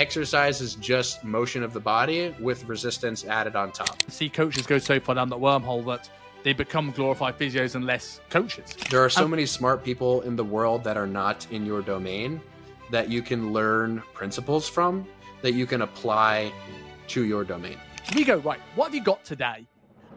exercise is just motion of the body with resistance added on top. See, coaches go so far down that wormhole that they become glorified physios and less coaches. There are so many smart people in the world that are not in your domain that you can learn principles from, that you can apply to your domain. We go, right, what have you got today?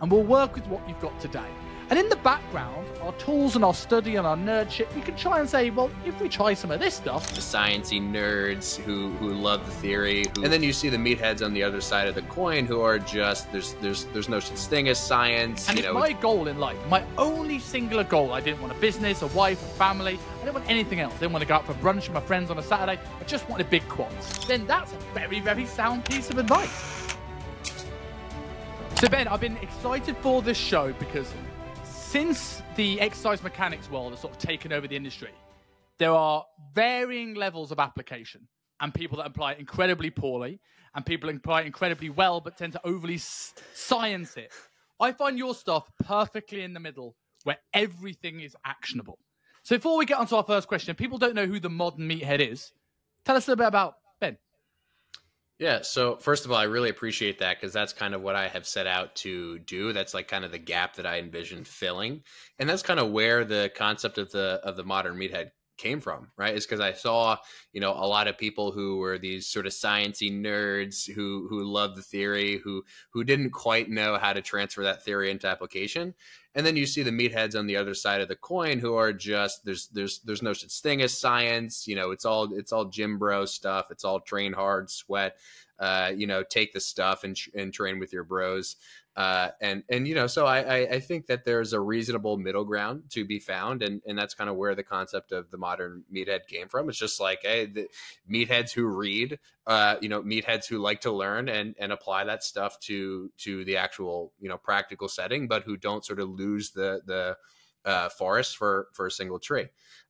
And we'll work with what you've got today. And in the background, our tools and our study and our nerdship, we can try and say, well, if we try some of this stuff. The sciencey nerds who love the theory. And then you see the meatheads on the other side of the coin who are just, there's no such thing as science. And it's my goal in life, my only singular goal. I didn't want a business, a wife, a family. I didn't want anything else. I didn't want to go out for brunch with my friends on a Saturday. I just wanted big quads. Then that's a very, very sound piece of advice. So Ben, I've been excited for this show because since the exercise mechanics world has sort of taken over the industry, there are varying levels of application and people that apply it incredibly poorly and people apply it incredibly well but tend to overly science it. I find your stuff perfectly in the middle where everything is actionable. So before we get on to our first question, if people don't know who the modern meathead is, tell us a little bit about Ben. Yeah, so first of all, I really appreciate that because that's kind of what I have set out to do. That's like kind of the gap that I envisioned filling. And that's kind of where the concept of the modern meathead came from, right? Is because I saw, a lot of people who were these sort of sciencey nerds who loved the theory, who didn't quite know how to transfer that theory into application. And then you see the meatheads on the other side of the coin who are just, there's no such thing as science. It's all gym bro stuff. It's all train hard, sweat, take the stuff and train with your bros. So I think that there's a reasonable middle ground to be found. And that's kind of where the concept of the modern meathead came from. It's just like, hey, the meatheads who read, meatheads who like to learn and apply that stuff to the actual, practical setting, but who don't sort of lose the forest for a single tree.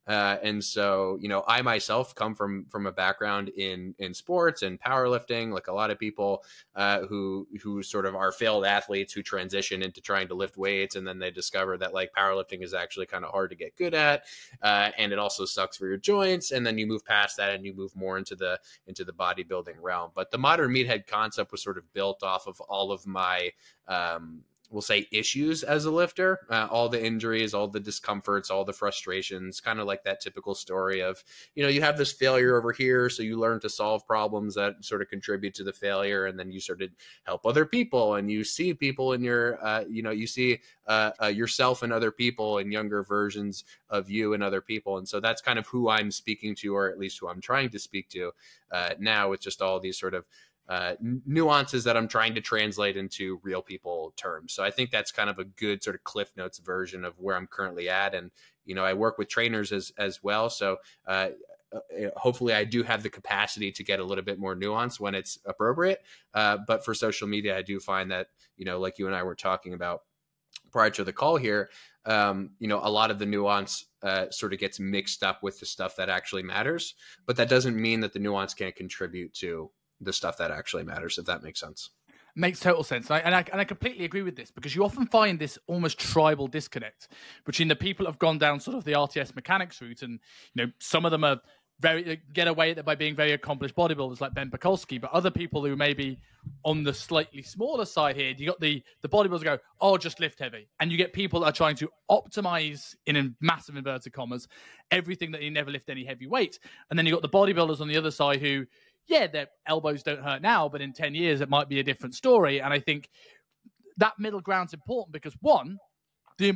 And so, I myself come from a background in sports and powerlifting, like a lot of people who sort of are failed athletes who transition into trying to lift weights. And then they discover that like powerlifting is actually kind of hard to get good at. And it also sucks for your joints. And then you move past that and you move more into the bodybuilding realm. But the modern meathead concept was sort of built off of all of my, we'll say issues as a lifter, all the injuries, all the discomforts, all the frustrations, kind of like that typical story of, you have this failure over here. So you learn to solve problems that sort of contribute to the failure. And then you sort of help other people and you see people in your, you see yourself and other people and younger versions of you and other people. And so that's kind of who I'm speaking to, or at least who I'm trying to speak to now with just all these sort of nuances that I'm trying to translate into real people terms. So I think that's kind of a good sort of Cliff Notes version of where I'm currently at. And, I work with trainers as well. So hopefully I do have the capacity to get a little bit more nuance when it's appropriate. But for social media, I do find that, like you and I were talking about prior to the call here, a lot of the nuance sort of gets mixed up with the stuff that actually matters. But that doesn't mean that the nuance can't contribute to the stuff that actually matters, if that makes sense. Makes total sense. And I completely agree with this because you often find this almost tribal disconnect between the people who have gone down sort of the RTS mechanics route. And, some of them are get away with it by being very accomplished bodybuilders like Ben Pekulski, but other people who may be on the slightly smaller side here, you got the bodybuilders go, oh, just lift heavy. And you get people that are trying to optimize in massive inverted commas, everything that you never lift any heavy weight. And then you got the bodybuilders on the other side who, yeah, their elbows don't hurt now, but in 10 years, it might be a different story. And I think that middle ground's important because one,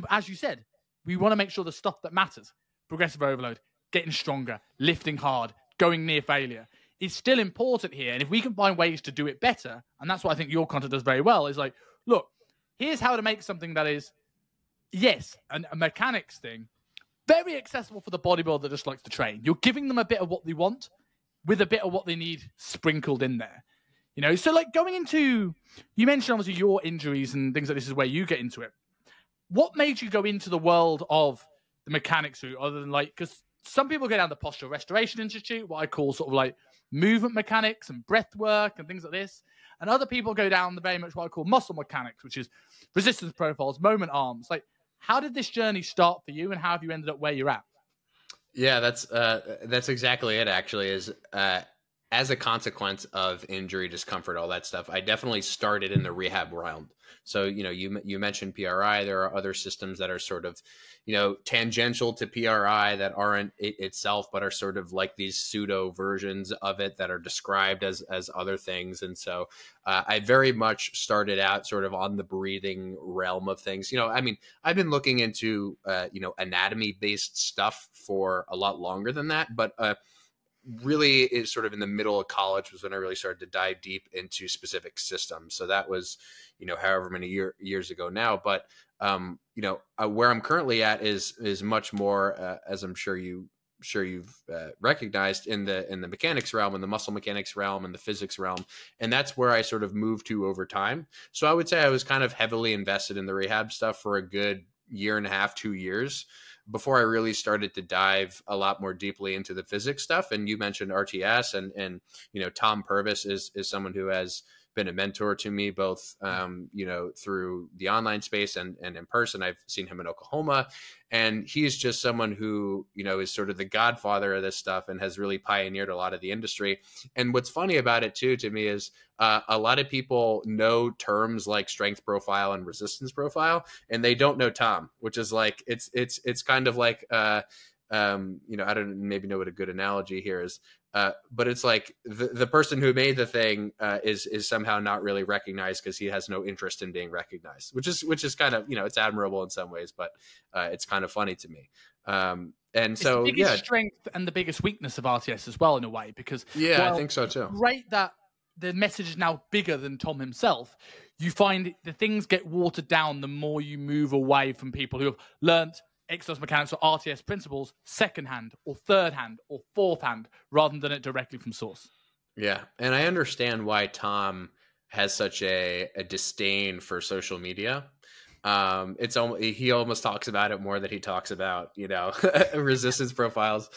as you said, we want to make sure the stuff that matters, progressive overload, getting stronger, lifting hard, going near failure, is still important here. And if we can find ways to do it better, and that's what I think your content does very well, is like, look, here's how to make something that is, yes, a mechanics thing, very accessible for the bodybuilder that just likes to train. You're giving them a bit of what they want, with a bit of what they need sprinkled in there. So like going into, you mentioned obviously your injuries and things like this is where you get into it. What made you go into the world of the mechanics route other than like, because some people go down the Postural Restoration Institute, what I call sort of like movement mechanics and breath work and things like this. And other people go down the very much what I call muscle mechanics, which is resistance profiles, moment arms. Like, how did this journey start for you and how have you ended up where you're at? Yeah, that's exactly it. Actually, is as a consequence of injury, discomfort, all that stuff, I definitely started in the rehab realm. So, you mentioned PRI. There are other systems that are sort of, tangential to PRI that aren't it itself, but are sort of like these pseudo versions of it that are described as other things. And so I very much started out sort of on the breathing realm of things. I mean, I've been looking into, anatomy based stuff for a lot longer than that, but really is sort of in the middle of college was when I really started to dive deep into specific systems. So that was, however many years ago now. But where I'm currently at is much more, as I'm sure you've recognized, in the mechanics realm, in the muscle mechanics realm, and the physics realm, and that's where I sort of moved to over time. So I would say I was kind of heavily invested in the rehab stuff for a good year and a half, 2 years, before I really started to dive a lot more deeply into the physics stuff. And you mentioned RTS, and Tom Purvis is someone who has been a mentor to me, both through the online space and in person. I've seen him in Oklahoma, and he's just someone who is sort of the godfather of this stuff and has really pioneered a lot of the industry. And what's funny about it too, to me, is a lot of people know terms like strength profile and resistance profile, and they don't know Tom, which is like it's kind of like I don't maybe know what a good analogy here is. But it's like the person who made the thing is somehow not really recognized because he has no interest in being recognized, which is kind of, it's admirable in some ways, but it's kind of funny to me. And it's so, the biggest strength and the biggest weakness of RTS as well, in a way, because I think so too. Great that the message is now bigger than Tom himself. You find the things get watered down the more you move away from people who have learned exercise mechanics or RTS principles secondhand or third hand or fourth hand, rather than it directly from source. Yeah. And I understand why Tom has such a disdain for social media. He almost talks about it more than he talks about, resistance profiles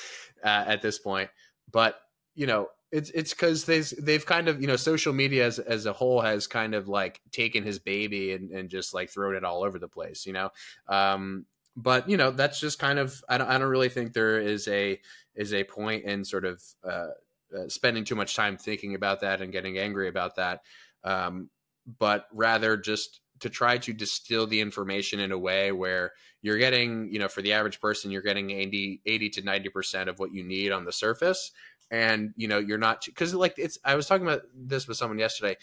at this point. But, it's because they've kind of, social media as a whole has kind of like taken his baby and just like thrown it all over the place, but that's just kind of, I don't really think there is a point in sort of spending too much time thinking about that and getting angry about that, but rather just to try to distill the information in a way where you're getting, for the average person, you're getting 80 to 90% of what you need on the surface. And, you're not, because like I was talking about this with someone yesterday.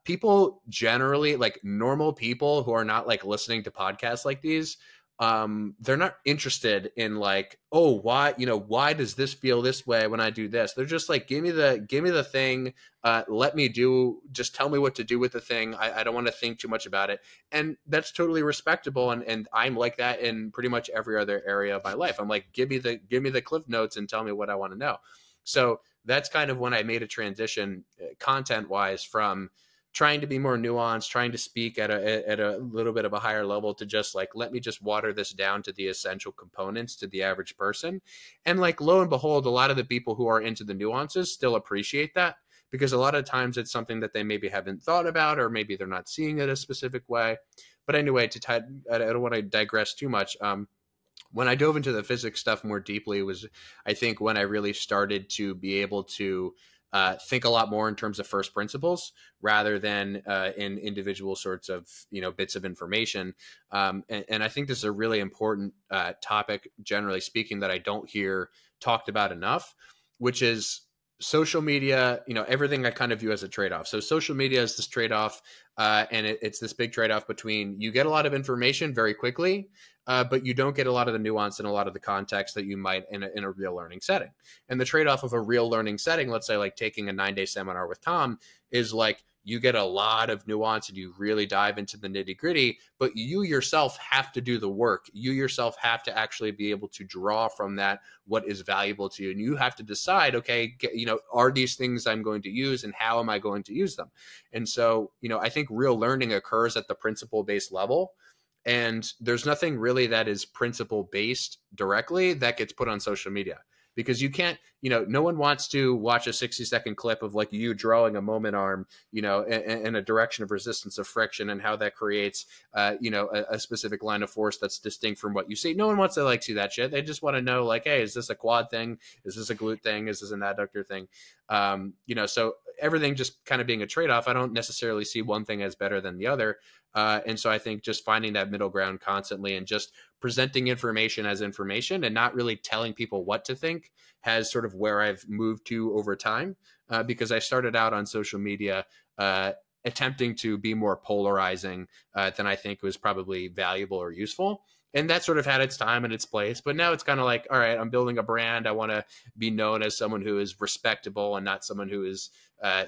People generally, like normal people who are not like listening to podcasts like these, they're not interested in like, oh, why does this feel this way when I do this? They're just like, give me the thing. Let me just tell me what to do with the thing. I don't want to think too much about it. And that's totally respectable. And I'm like that in pretty much every other area of my life. I'm like, give me the cliff notes and tell me what I want to know. So that's kind of when I made a transition content wise from trying to be more nuanced, trying to speak at a little bit of a higher level, to just like, let me just water this down to the essential components to the average person. And like, lo and behold, a lot of the people who are into the nuances still appreciate that, because a lot of times it's something that they maybe haven't thought about, or maybe they're not seeing it a specific way. But anyway, I don't want to digress too much. When I dove into the physics stuff more deeply was, I think, when I really started to be able to think a lot more in terms of first principles rather than in individual sorts of, bits of information. And I think this is a really important topic, generally speaking, that I don't hear talked about enough, which is social media, everything I kind of view as a trade-off. So social media is this trade-off, and it's this big trade-off between, you get a lot of information very quickly, but you don't get a lot of the nuance and a lot of the context that you might in a real learning setting. And the trade-off of a real learning setting, let's say like taking a 9-day seminar with Tom, is like, you get a lot of nuance and you really dive into the nitty gritty, but you yourself have to do the work. You yourself have to actually be able to draw from that what is valuable to you. And you have to decide, okay, are these things I'm going to use, and how am I going to use them? And so, I think real learning occurs at the principle-based level. And there's nothing really that is principle-based directly that gets put on social media, because you can't, no one wants to watch a 60-second clip of like you drawing a moment arm, in a direction of resistance of friction and how that creates, a specific line of force that's distinct from what you see. No one wants to like see that shit. They just want to know like, hey, is this a quad thing? Is this a glute thing? Is this an adductor thing? So everything just kind of being a trade-off. I don't necessarily see one thing as better than the other. And so I think just finding that middle ground constantly and just presenting information as information and not really telling people what to think has sort of where I've moved to over time, because I started out on social media attempting to be more polarizing than I think was probably valuable or useful. And that sort of had its time and its place. But now it's kind of like, all right, I'm building a brand. I want to be known as someone who is respectable and not someone who is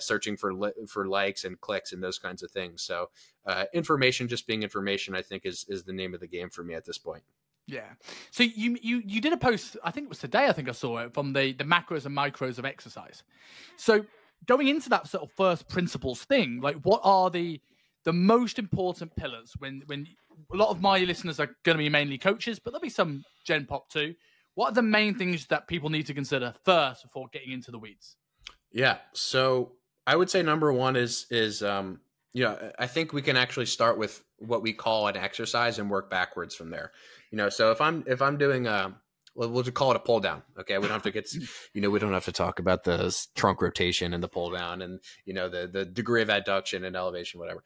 searching for likes and clicks and those kinds of things. So information just being information, I think, is the name of the game for me at this point. Yeah. So you did a post, I think it was today, I think I saw it, from the macros and micros of exercise. So going into that sort of first principles thing, like what are the most important pillars when a lot of my listeners are going to be mainly coaches, but there'll be some Gen Pop too. What are the main things that people need to consider first before getting into the weeds? Yeah. So I would say number one is I think we can actually start with what we call an exercise and work backwards from there. So if I'm doing we'll just call it a pull down. Okay. We don't have to get, we don't have to talk about the trunk rotation and the pull down and, the degree of adduction and elevation, whatever.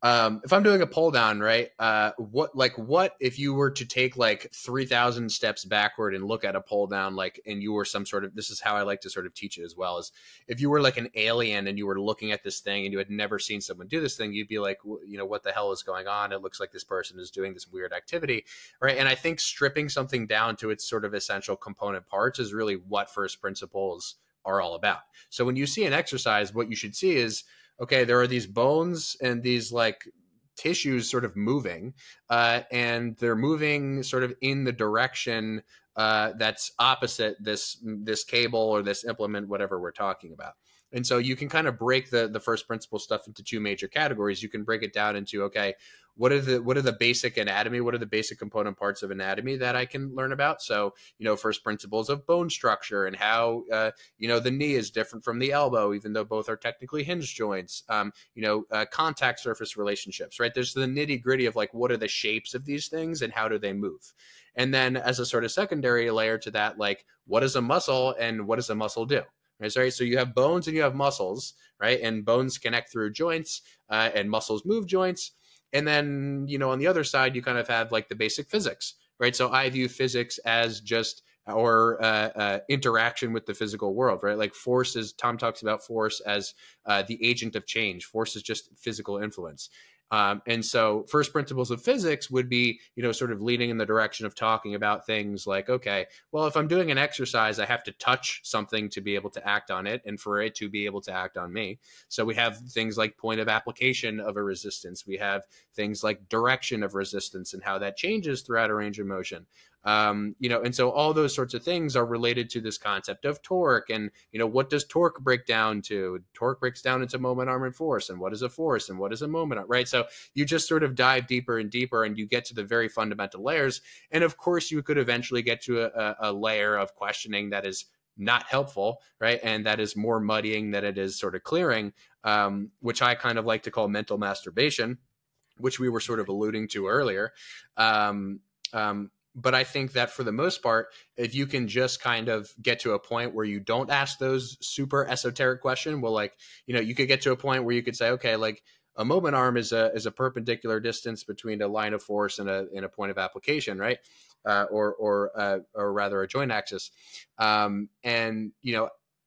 If I'm doing a pull down, right, what if you were to take like 3,000 steps backward and look at a pull down, like, and you were some sort of, this is how I like to sort of teach it as well, is if you were like an alien and you were looking at this thing and you had never seen someone do this thing, you'd be like, what the hell is going on? It looks like this person is doing this weird activity, right? And I think stripping something down to its sort of essential component parts is really what first principles are all about. So when you see an exercise, what you should see is, okay, there are these bones and these like tissues sort of moving, and they're moving sort of in the direction that's opposite this cable or this implement, whatever we're talking about. And so you can kind of break the first principle stuff into two major categories. You can break it down into, okay, what are the basic anatomy? What are the basic component parts of anatomy that I can learn about? So, first principles of bone structure and how, the knee is different from the elbow, even though both are technically hinge joints, contact surface relationships, right? There's the nitty gritty of like, what are the shapes of these things and how do they move? And then as a sort of secondary layer to that, like, what is a muscle and what does a muscle do? Right, so you have bones and you have muscles, right? And bones connect through joints and muscles move joints. And then, on the other side, you kind of have like the basic physics, right? So I view physics as just our interaction with the physical world, right? Like force is, Tom talks about force as the agent of change. Force is just physical influence. And so first principles of physics would be, sort of leading in the direction of talking about things like, okay, well, if I'm doing an exercise, I have to touch something to be able to act on it and for it to be able to act on me. So we have things like point of application of a resistance. We have things like direction of resistance and how that changes throughout a range of motion. And so all those sorts of things are related to this concept of torque and, what does torque break down to? Torque breaks down into moment, arm, and force. And what is a force and what is a moment, right? So you just sort of dive deeper and deeper and you get to the very fundamental layers. And of course you could eventually get to a layer of questioning that is not helpful, right? And that is more muddying than it is sort of clearing, which I kind of like to call mental masturbation, which we were sort of alluding to earlier. But I think that for the most part, if you can just kind of get to a point where you don't ask those super esoteric questions, well, like, you could get to a point where you could say, okay, like a moment arm is a perpendicular distance between a line of force and a point of application, right? Or rather a joint axis. And,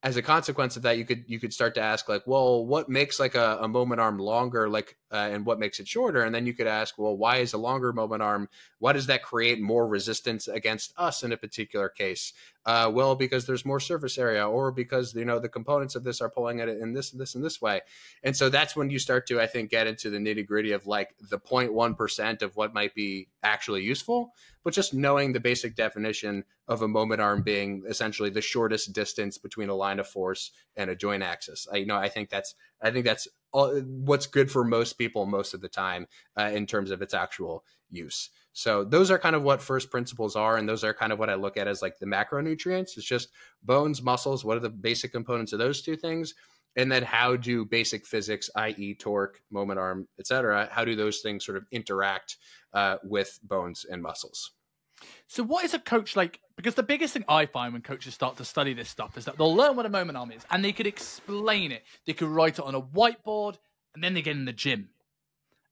as a consequence of that, you could start to ask like, well, what makes like a moment arm longer, like, and what makes it shorter? And then you could ask, well, why is a longer moment arm? Why does that create more resistance against us in a particular case? Well, because there's more surface area, or because the components of this are pulling at it in this and this and this way. And so that's when you start to, I think, get into the nitty gritty of like the 0.1% of what might be actually useful. But just knowing the basic definition of a moment arm being essentially the shortest distance between a line of force and a joint axis. I think that's what's good for most people most of the time in terms of its actual use. So those are kind of what first principles are, and those are kind of what I look at as like the macronutrients. It's just bones, muscles, what are the basic components of those two things? And then how do basic physics, i.e. torque, moment arm, etc., how do those things sort of interact with bones and muscles? So what is a coach like? Because the biggest thing I find when coaches start to study this stuff is that they'll learn what a moment arm is, and they could explain it. They could write it on a whiteboard, and then they get in the gym,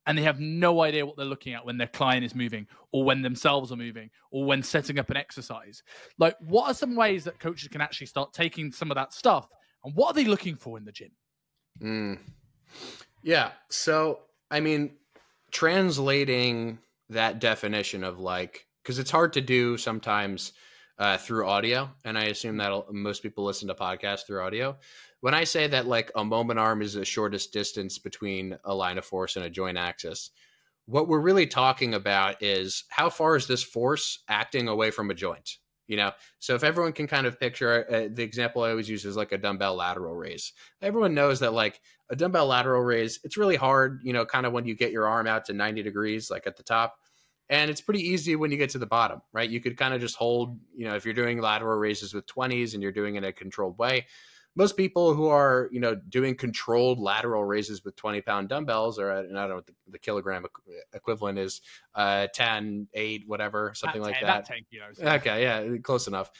and they have no idea what they're looking at when their client is moving, or when themselves are moving, or when setting up an exercise. Like, what are some ways that coaches can actually start taking some of that stuff, and what are they looking for in the gym? Yeah. So, I mean, translating that definition of like, because it's hard to do sometimes through audio, and I assume that most people listen to podcasts through audio. When I say that like a moment arm is the shortest distance between a line of force and a joint axis, what we're really talking about is how far is this force acting away from a joint? You know, so if everyone can kind of picture the example I always use is like a dumbbell lateral raise. Everyone knows that like a dumbbell lateral raise, it's really hard, you know, kind of when you get your arm out to 90 degrees, like at the top. And it's pretty easy when you get to the bottom, right? You could kind of just hold, you know, if you're doing lateral raises with 20s and you're doing it in a controlled way. Most people who are, you know, doing controlled lateral raises with 20-pound dumbbells, or I don't know what the kilogram equivalent is, 10, 8, whatever, something like that. 10 kilos. Okay, yeah, close enough.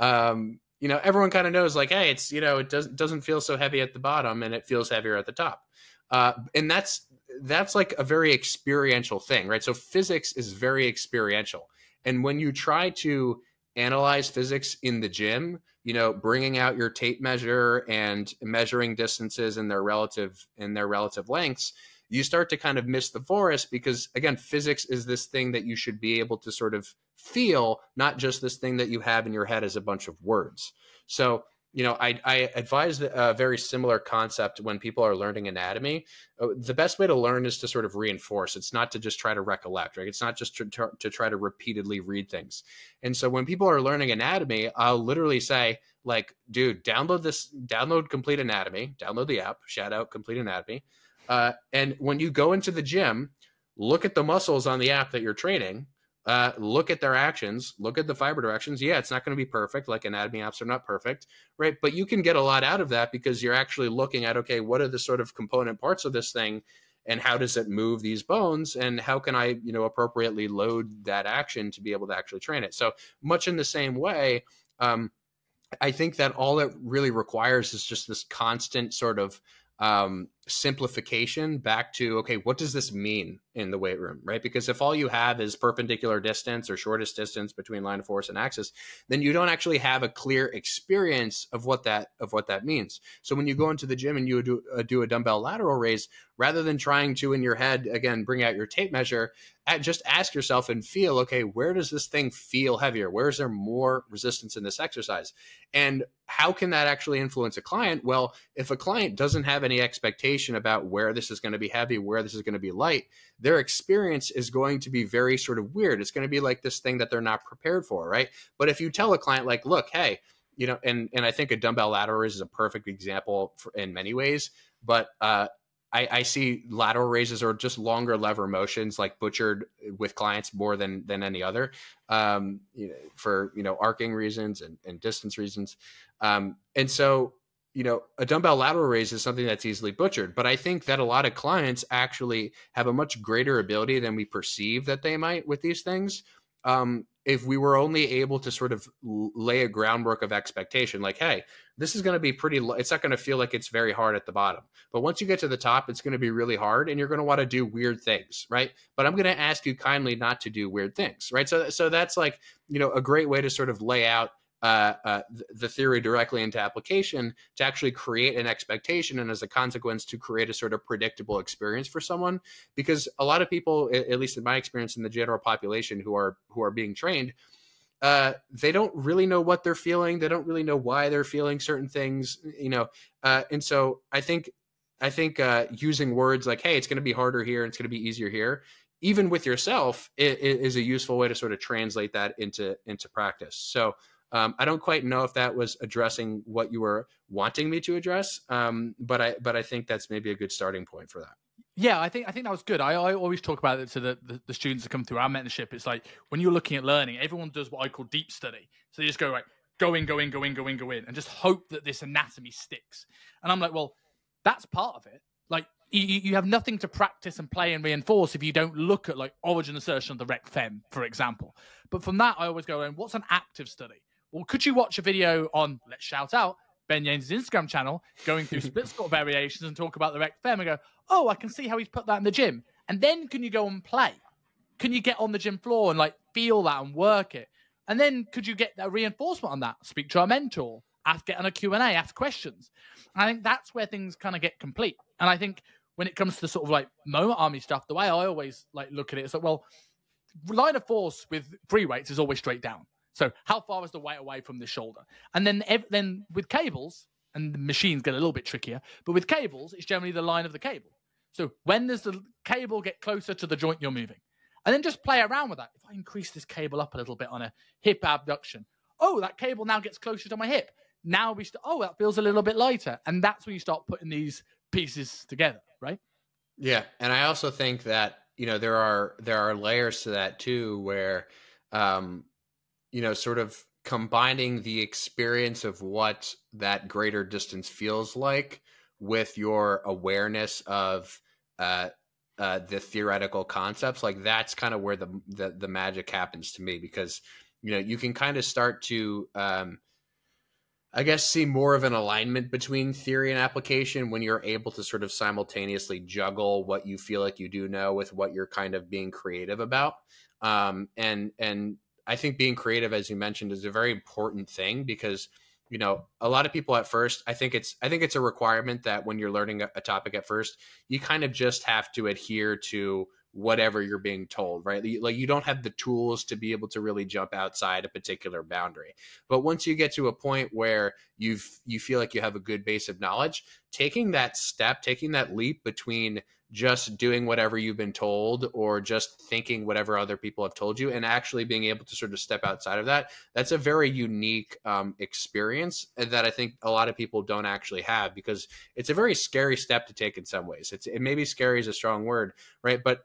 You know, everyone kind of knows like, hey, it's, you know, it doesn't feel so heavy at the bottom and it feels heavier at the top. And that's like a very experiential thing, right? So physics is very experiential. And when you try to analyze physics in the gym, you know, bringing out your tape measure and measuring distances in their relative lengths, you start to kind of miss the forest, because again, physics is this thing that you should be able to sort of feel, not just this thing that you have in your head as a bunch of words. So, you know, I advise a very similar concept when people are learning anatomy. The best way to learn is to sort of reinforce. It's not to just try to recollect, right? It's not just to try to repeatedly read things. And so when people are learning anatomy, I'll literally say, like, dude, download Complete Anatomy, download the app, shout out Complete Anatomy. And when you go into the gym, look at the muscles on the app that you're training. Look at their actions, look at the fiber directions. Yeah, it's not going to be perfect. Like anatomy apps are not perfect, right? But you can get a lot out of that because you're actually looking at, okay, what are the sort of component parts of this thing and how does it move these bones? And how can I, you know, appropriately load that action to be able to actually train it? So much in the same way, I think that all it really requires is just this constant sort of simplification back to, okay, what does this mean in the weight room, right? Because if all you have is perpendicular distance or shortest distance between line of force and axis, then you don't actually have a clear experience of what that means. So when you go into the gym and you do a dumbbell lateral raise, rather than trying to in your head again bring out your tape measure, just ask yourself and feel, okay, where does this thing feel heavier? Where is there more resistance in this exercise? And how can that actually influence a client? Well, if a client doesn't have any expectation about where this is going to be heavy, where this is going to be light, their experience is going to be very sort of weird. It's going to be like this thing that they're not prepared for, right? But if you tell a client like, look, hey, you know, and I think a dumbbell lateral raise is a perfect example in many ways, but I see lateral raises or just longer lever motions like butchered with clients more than any other, you know, for, you know, arcing reasons and distance reasons. And so, you know, a dumbbell lateral raise is something that's easily butchered, but I think that a lot of clients actually have a much greater ability than we perceive that they might with these things. If we were only able to sort of lay a groundwork of expectation, like, hey, this is going to be pretty, it's not going to feel like it's very hard at the bottom, but once you get to the top, it's going to be really hard and you're going to want to do weird things, right? But I'm going to ask you kindly not to do weird things, right? So that's like, you know, a great way to sort of lay out the theory directly into application to actually create an expectation, and as a consequence to create a sort of predictable experience for someone. Because a lot of people, at least in my experience in the general population who are being trained, they don't really know what they're feeling. They don't really know why they're feeling certain things, you know. And so I think using words like, hey, it's going to be harder here, and it's going to be easier here, even with yourself, it is a useful way to sort of translate that into practice. So I don't quite know if that was addressing what you were wanting me to address, but I think that's maybe a good starting point for that. Yeah, I think that was good. I always talk about it to the students that come through our mentorship. It's like when you're looking at learning, everyone does what I call deep study. So they just go, right, go in, and just hope that this anatomy sticks. And I'm like, well, that's part of it. Like you have nothing to practice and play and reinforce if you don't look at like origin assertion of the rect fem, for example. But from that, I always go, and what's an active study? Well, could you watch a video on, let's shout out, Ben Yanes' Instagram channel, going through split squat variations and talk about the rect fem and go, oh, I can see how he's put that in the gym. And then can you go and play? Can you get on the gym floor and like feel that and work it? And then could you get that reinforcement on that? Speak to our mentor, get on a Q&A, ask questions. And I think that's where things kind of get complete. And I think when it comes to the sort of like moment army stuff, the way I always like look at it is like, well, line of force with free weights is always straight down. So how far is the weight away from the shoulder? And then with cables, and the machines get a little bit trickier, but with cables, it's generally the line of the cable. So when does the cable get closer to the joint you're moving? And then just play around with that. If I increase this cable up a little bit on a hip abduction, oh, that cable now gets closer to my hip. Now that feels a little bit lighter. And that's when you start putting these pieces together, right? Yeah. And I also think that, there are layers to that too, where, sort of combining the experience of what that greater distance feels like with your awareness of the theoretical concepts, like that's kind of where the magic happens to me, because you can kind of start to I guess see more of an alignment between theory and application when you're able to sort of simultaneously juggle what you feel like you do know with what you're kind of being creative about. And I think being creative, as you mentioned, is a very important thing, because a lot of people at first, I think it's a requirement that when you're learning a topic at first, you kind of just have to adhere to whatever you're being told, right? Like you don't have the tools to be able to really jump outside a particular boundary. But once you get to a point where you feel like you have a good base of knowledge, taking that step, taking that leap between just doing whatever you've been told or just thinking whatever other people have told you and actually being able to sort of step outside of that, that's a very unique experience that I think a lot of people don't actually have, because it's a very scary step to take in some ways. It maybe scary is a strong word, right? But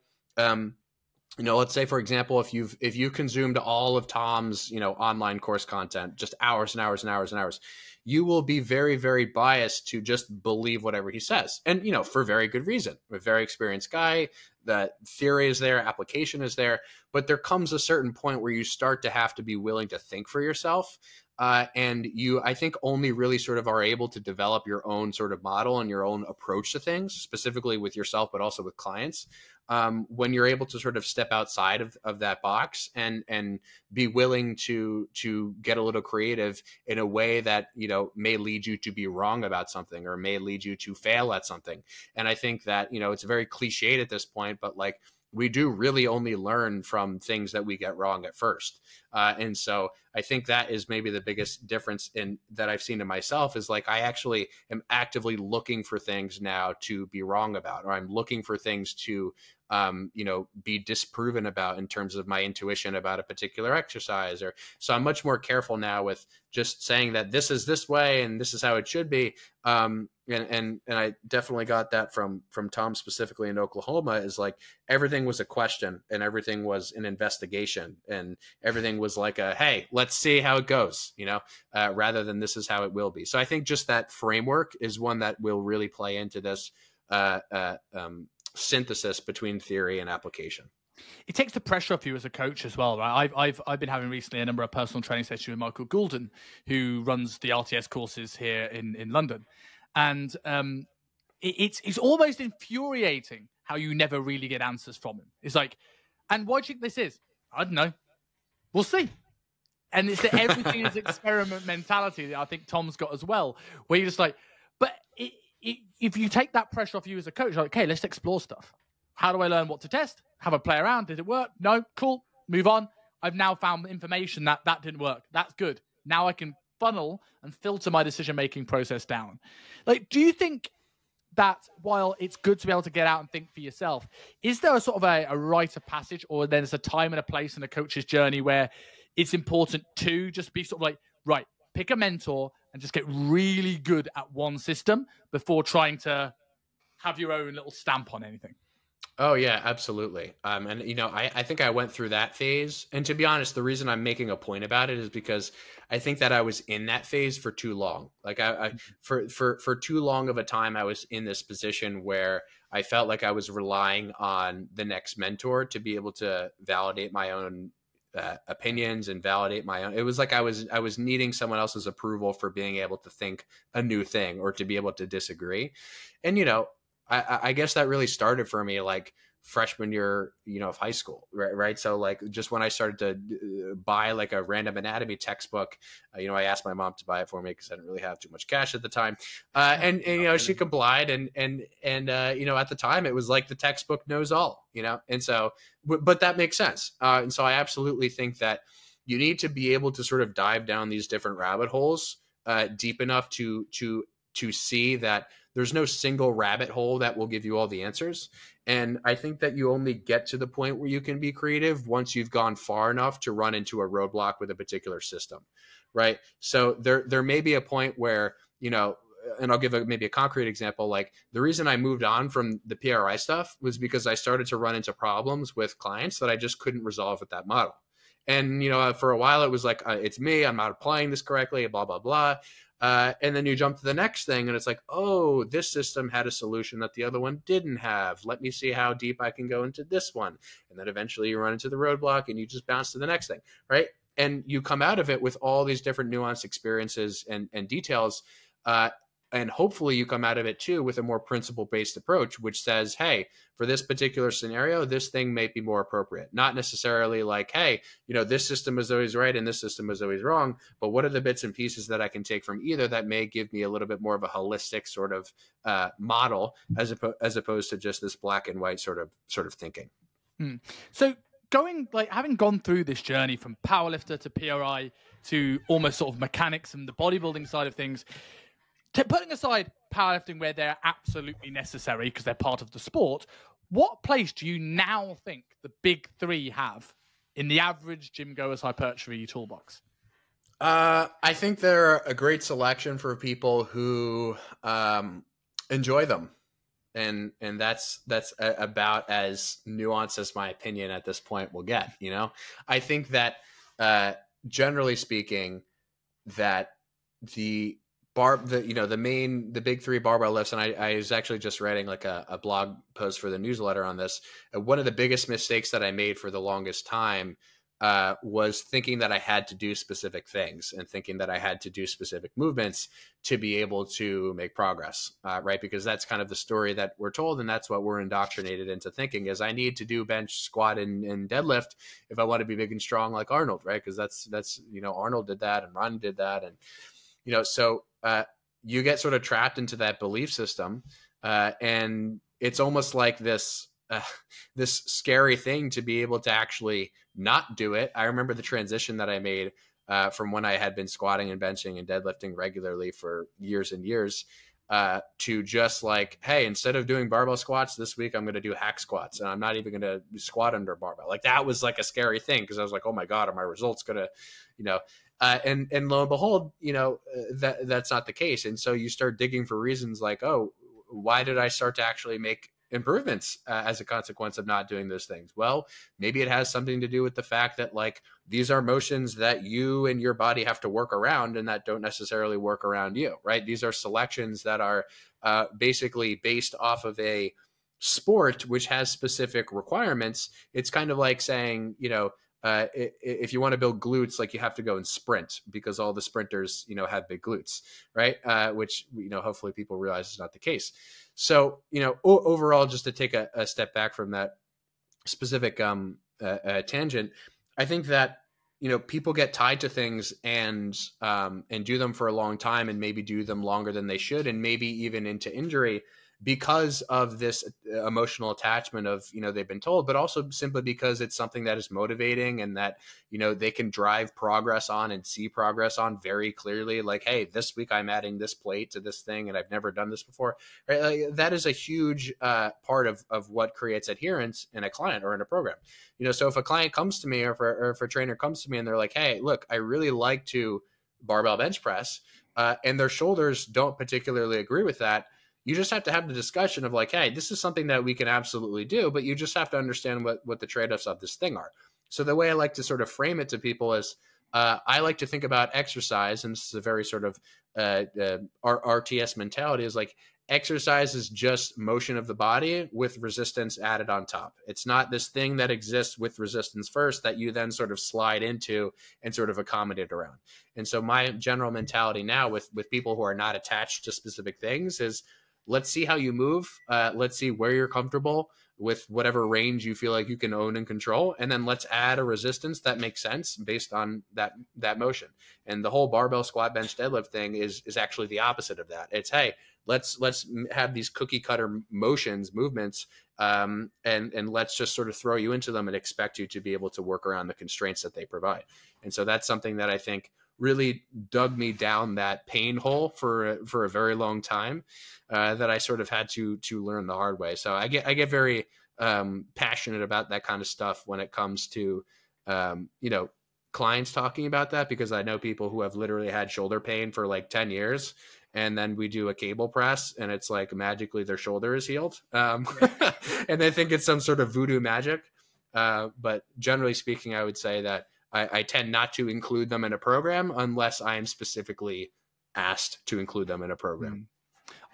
let's say, for example, if you consumed all of Tom's, online course content, just hours and hours and hours and hours, you will be very, very biased to just believe whatever he says. And, for very good reason. A very experienced guy, that theory is there, application is there, but there comes a certain point where you start to have to be willing to think for yourself. And you, I think, only really sort of are able to develop your own sort of model and your own approach to things, specifically with yourself, but also with clients, when you're able to sort of step outside of that box and be willing to get a little creative in a way that, may lead you to be wrong about something or may lead you to fail at something. And I think that, it's very cliched at this point, but like, we do really only learn from things that we get wrong at first. And so I think that is maybe the biggest difference that I've seen in myself, is like, I actually am actively looking for things now to be wrong about, or I'm looking for things to, be disproven about in terms of my intuition about a particular exercise. So I'm much more careful now with just saying that this is this way and this is how it should be. And I definitely got that from Tom specifically in Oklahoma, is like everything was a question and everything was an investigation and everything was like hey, let's see how it goes, rather than this is how it will be. So I think just that framework is one that will really play into this synthesis between theory and application. It takes the pressure off you as a coach as well, right? I've been having recently a number of personal training sessions with Michael Goulden, who runs the RTS courses here in London. And it's almost infuriating how you never really get answers from him. It's like, and why do you think this is? I don't know. We'll see. And it's that everything is experiment mentality that I think Tom's got as well, where you're just like, but if you take that pressure off you as a coach, like, okay, let's explore stuff. How do I learn what to test? Have a play around. Did it work? No? Cool. Move on. I've now found information that didn't work. That's good. Now I can funnel and filter my decision-making process down. Like, do you think that while it's good to be able to get out and think for yourself, is there a sort of a rite of passage, or there's a time and a place in a coach's journey where it's important to just be sort of like right, pick a mentor and just get really good at one system before trying to have your own little stamp on anything. Oh yeah, absolutely. And I think I went through that phase. And to be honest, the reason I'm making a point about it is because I think that I was in that phase for too long. Like for too long of a time, I was in this position where I felt like I was relying on the next mentor to be able to validate my own opinions and validate my own. It was like I was needing someone else's approval for being able to think a new thing or to be able to disagree. And I guess that really started for me like freshman year, of high school, right? So like just when I started to buy like a random anatomy textbook, I asked my mom to buy it for me because I didn't really have too much cash at the time, and she complied, and at the time it was like the textbook knows all, and so but that makes sense, and so I absolutely think that you need to be able to sort of dive down these different rabbit holes deep enough to see that there's no single rabbit hole that will give you all the answers. And I think that you only get to the point where you can be creative once you've gone far enough to run into a roadblock with a particular system, right? So there may be a point where, and I'll give maybe a concrete example. Like the reason I moved on from the PRI stuff was because I started to run into problems with clients that I just couldn't resolve with that model. And, for a while it was like, it's me, I'm not applying this correctly, blah, blah, blah. And then you jump to the next thing and it's like, oh, this system had a solution that the other one didn't have. Let me see how deep I can go into this one. And then eventually you run into the roadblock and you just bounce to the next thing, right? And you come out of it with all these different nuanced experiences and details. And hopefully you come out of it too with a more principle-based approach, which says, hey, for this particular scenario, this thing may be more appropriate. Not necessarily like, hey, this system is always right and this system is always wrong, but what are the bits and pieces that I can take from either that may give me a little bit more of a holistic sort of model as opposed to just this black and white sort of thinking. So having gone through this journey from powerlifter to PRI to almost sort of mechanics and the bodybuilding side of things, putting aside powerlifting where they're absolutely necessary because they're part of the sport, what place do you now think the big three have in the average gym goer's hypertrophy toolbox? I think they're a great selection for people who enjoy them. And that's about as nuanced as my opinion at this point will get. I think that generally speaking, that the big three barbell lifts, and I was actually just writing like a blog post for the newsletter on this. One of the biggest mistakes that I made for the longest time was thinking that I had to do specific things and thinking that I had to do specific movements to be able to make progress, right? Because that's kind of the story that we're told, and that's what we're indoctrinated into thinking is I need to do bench, squat, and deadlift if I want to be big and strong like Arnold, right? Because that's Arnold did that and Ron did that, and so you get sort of trapped into that belief system, and it's almost like this scary thing to be able to actually not do it. I remember the transition that I made from when I had been squatting and benching and deadlifting regularly for years and years to just like, hey, instead of doing barbell squats this week, I'm going to do hack squats, and I'm not even going to squat under barbell. Like that was like a scary thing because I was like, oh my God, are my results going to, and lo and behold, that's not the case. And so you start digging for reasons like, oh, why did I start to actually make improvements as a consequence of not doing those things? Well, maybe it has something to do with the fact that like these are motions that you and your body have to work around and that don't necessarily work around you, right? These are selections that are basically based off of a sport which has specific requirements. It's kind of like saying, if you want to build glutes, like you have to go and sprint because all the sprinters, have big glutes, right? Which, hopefully people realize is not the case. So, overall, just to take a step back from that specific tangent, I think that, people get tied to things and do them for a long time and maybe do them longer than they should and maybe even into injury because of this emotional attachment of, they've been told, but also simply because it's something that is motivating and that, they can drive progress on and see progress on very clearly. Like, hey, this week I'm adding this plate to this thing and I've never done this before. Right? Like, that is a huge part of what creates adherence in a client or in a program. So if a client comes to me or if a trainer comes to me and they're like, hey, look, I really like to barbell bench press, and their shoulders don't particularly agree with that, you just have to have the discussion of like, hey, this is something that we can absolutely do, but you just have to understand what the trade-offs of this thing are. So the way I like to sort of frame it to people is, I like to think about exercise, and this is a very sort of RTS mentality, is like, exercise is just motion of the body with resistance added on top. It's not this thing that exists with resistance first that you then sort of slide into and sort of accommodate around. And so my general mentality now with people who are not attached to specific things is, let's see how you move. Let's see where you're comfortable with whatever range you feel like you can own and control. And then let's add a resistance that makes sense based on that motion. And the whole barbell squat bench deadlift thing is actually the opposite of that. It's, hey, let's have these cookie cutter movements, and let's just sort of throw you into them and expect you to be able to work around the constraints that they provide. And so that's something that I think really dug me down that pain hole for a very long time, that I sort of had to learn the hard way. So I get very passionate about that kind of stuff when it comes to clients talking about that, because I know people who have literally had shoulder pain for like 10 years, and then we do a cable press and it's like magically their shoulder is healed. And they think it's some sort of voodoo magic. But generally speaking, I would say that I tend not to include them in a program unless I am specifically asked to include them in a program.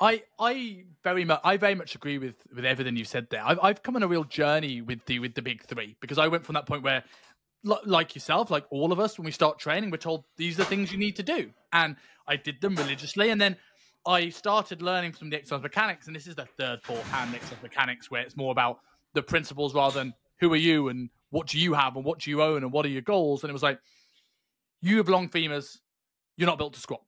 I very much agree with everything you said there. I've come on a real journey with the big three, because I went from that point where, like yourself, like all of us, when we start training, we're told these are the things you need to do, and I did them religiously, and then I started learning from the exercise mechanics, and this is the third, fourth hand exercise mechanics, where it's more about the principles rather than who are you and what do you have and what do you own and what are your goals. And it was like, you have long femurs, you're not built to squat.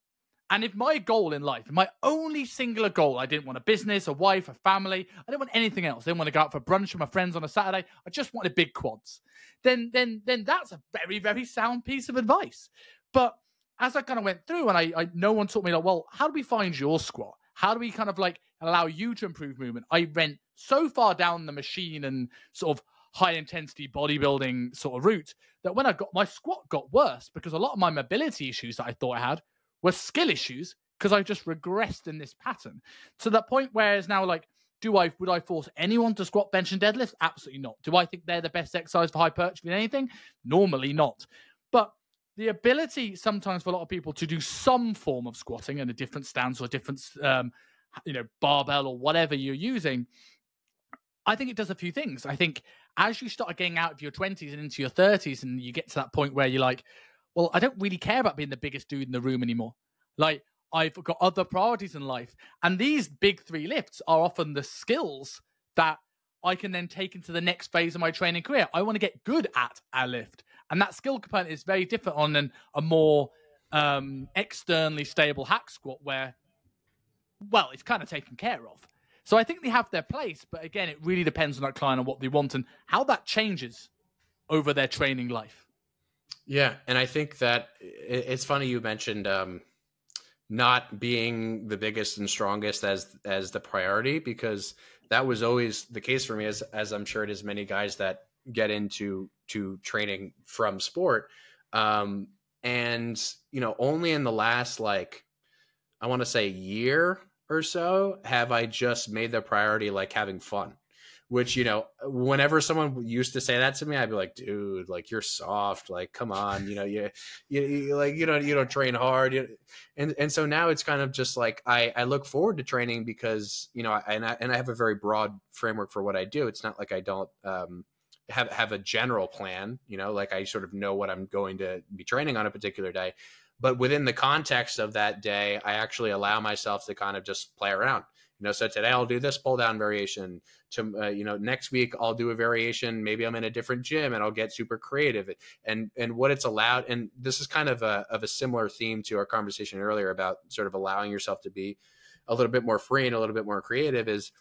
And if my goal in life, my only singular goal, I didn't want a business, a wife, a family, I didn't want anything else. I didn't want to go out for brunch with my friends on a Saturday. I just wanted big quads. Then that's a very, very sound piece of advice. But as I kind of went through, and I no one taught me, like, well, how do we find your squat? How do we kind of like allow you to improve movement? I went so far down the machine and sort of high intensity bodybuilding sort of route that when my squat got worse, because a lot of my mobility issues that I thought I had were skill issues, because I just regressed in this pattern to that point where it's now like, would I force anyone to squat, bench, and deadlift? Absolutely not. Do I think they're the best exercise for hypertrophy than anything? Normally not. But the ability sometimes for a lot of people to do some form of squatting in a different stance or a different barbell or whatever you're using, I think it does a few things. I think as you start getting out of your 20s and into your 30s, and you get to that point where you're like, well, I don't really care about being the biggest dude in the room anymore. Like, I've got other priorities in life. And these big three lifts are often the skills that I can then take into the next phase of my training career. I want to get good at a lift. And that skill component is very different on a more externally stable hack squat where, well, it's kind of taken care of. So I think they have their place. But again, it really depends on that client and what they want and how that changes over their training life. Yeah. And I think that it's funny you mentioned not being the biggest and strongest as the priority, because that was always the case for me, as I'm sure it is many guys that get into training from sport. And, only in the last, like, I want to say year or so have I just made the priority, like, having fun. Which, whenever someone used to say that to me, I'd be like, dude, like, you're soft, like, come on, you don't train hard. And so now it's kind of just like, I look forward to training because, I have a very broad framework for what I do. It's not like I don't have a general plan, like I sort of know what I'm going to be training on a particular day. But within the context of that day, I actually allow myself to kind of just play around. So today I'll do this pull down variation. Next week I'll do a variation. Maybe I'm in a different gym and I'll get super creative. And what it's allowed, and this is kind of a similar theme to our conversation earlier about sort of allowing yourself to be a little bit more free and a little bit more creative, is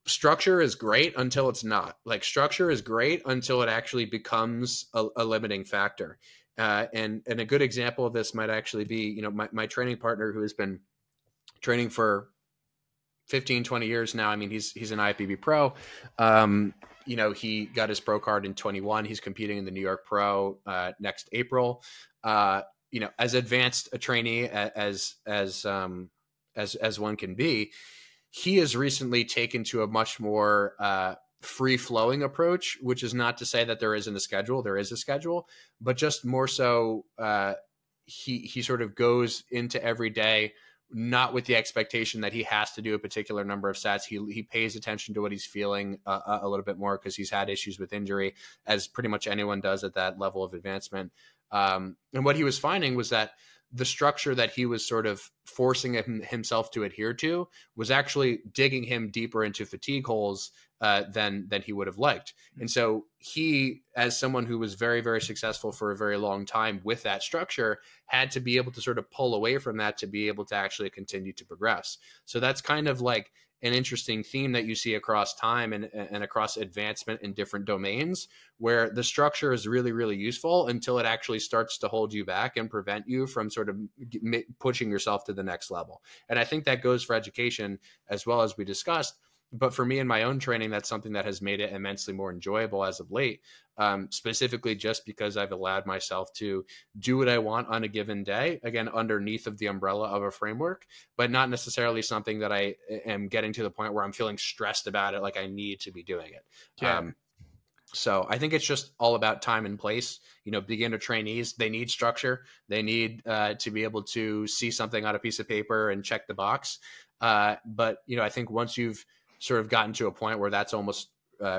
structure is great until it's not. Like, structure is great until it actually becomes a limiting factor. And a good example of this might actually be, my training partner, who has been training for 15, 20 years now. I mean, he's an IFBB pro. He got his pro card in 21. He's competing in the New York Pro next April. as advanced a trainee as one can be, he has recently taken to a much more free flowing approach, which is not to say that there isn't a schedule. There is a schedule, but just more so, he sort of goes into every day not with the expectation that he has to do a particular number of sets. He pays attention to what he's feeling a little bit more, because he's had issues with injury, as pretty much anyone does at that level of advancement. And what he was finding was that the structure that he was sort of forcing himself to adhere to was actually digging him deeper into fatigue holes than he would have liked. And so he, as someone who was very, very successful for a very long time with that structure, had to be able to sort of pull away from that to be able to actually continue to progress. So that's kind of like an interesting theme that you see across time and across advancement in different domains, where the structure is really, really useful until it actually starts to hold you back and prevent you from sort of pushing yourself to the next level. And I think that goes for education as well, as we discussed. But for me in my own training, that's something that has made it immensely more enjoyable as of late, specifically just because I've allowed myself to do what I want on a given day, again, underneath of the umbrella of a framework, but not necessarily something that I am getting to the point where I'm feeling stressed about it, like I need to be doing it. Yeah. So I think it's just all about time and place. Beginner trainees, they need structure. They need to be able to see something on a piece of paper and check the box. But I think once you've sort of gotten to a point where that's almost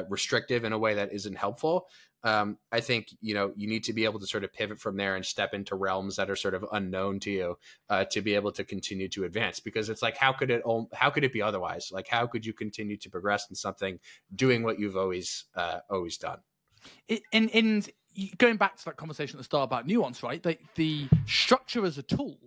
restrictive in a way that isn't helpful, I think, you need to be able to sort of pivot from there and step into realms that are sort of unknown to you to be able to continue to advance. Because it's like, how could it be otherwise? Like, how could you continue to progress in something doing what you've always done? And going back to that conversation at the start about nuance, right? The structure as a tool,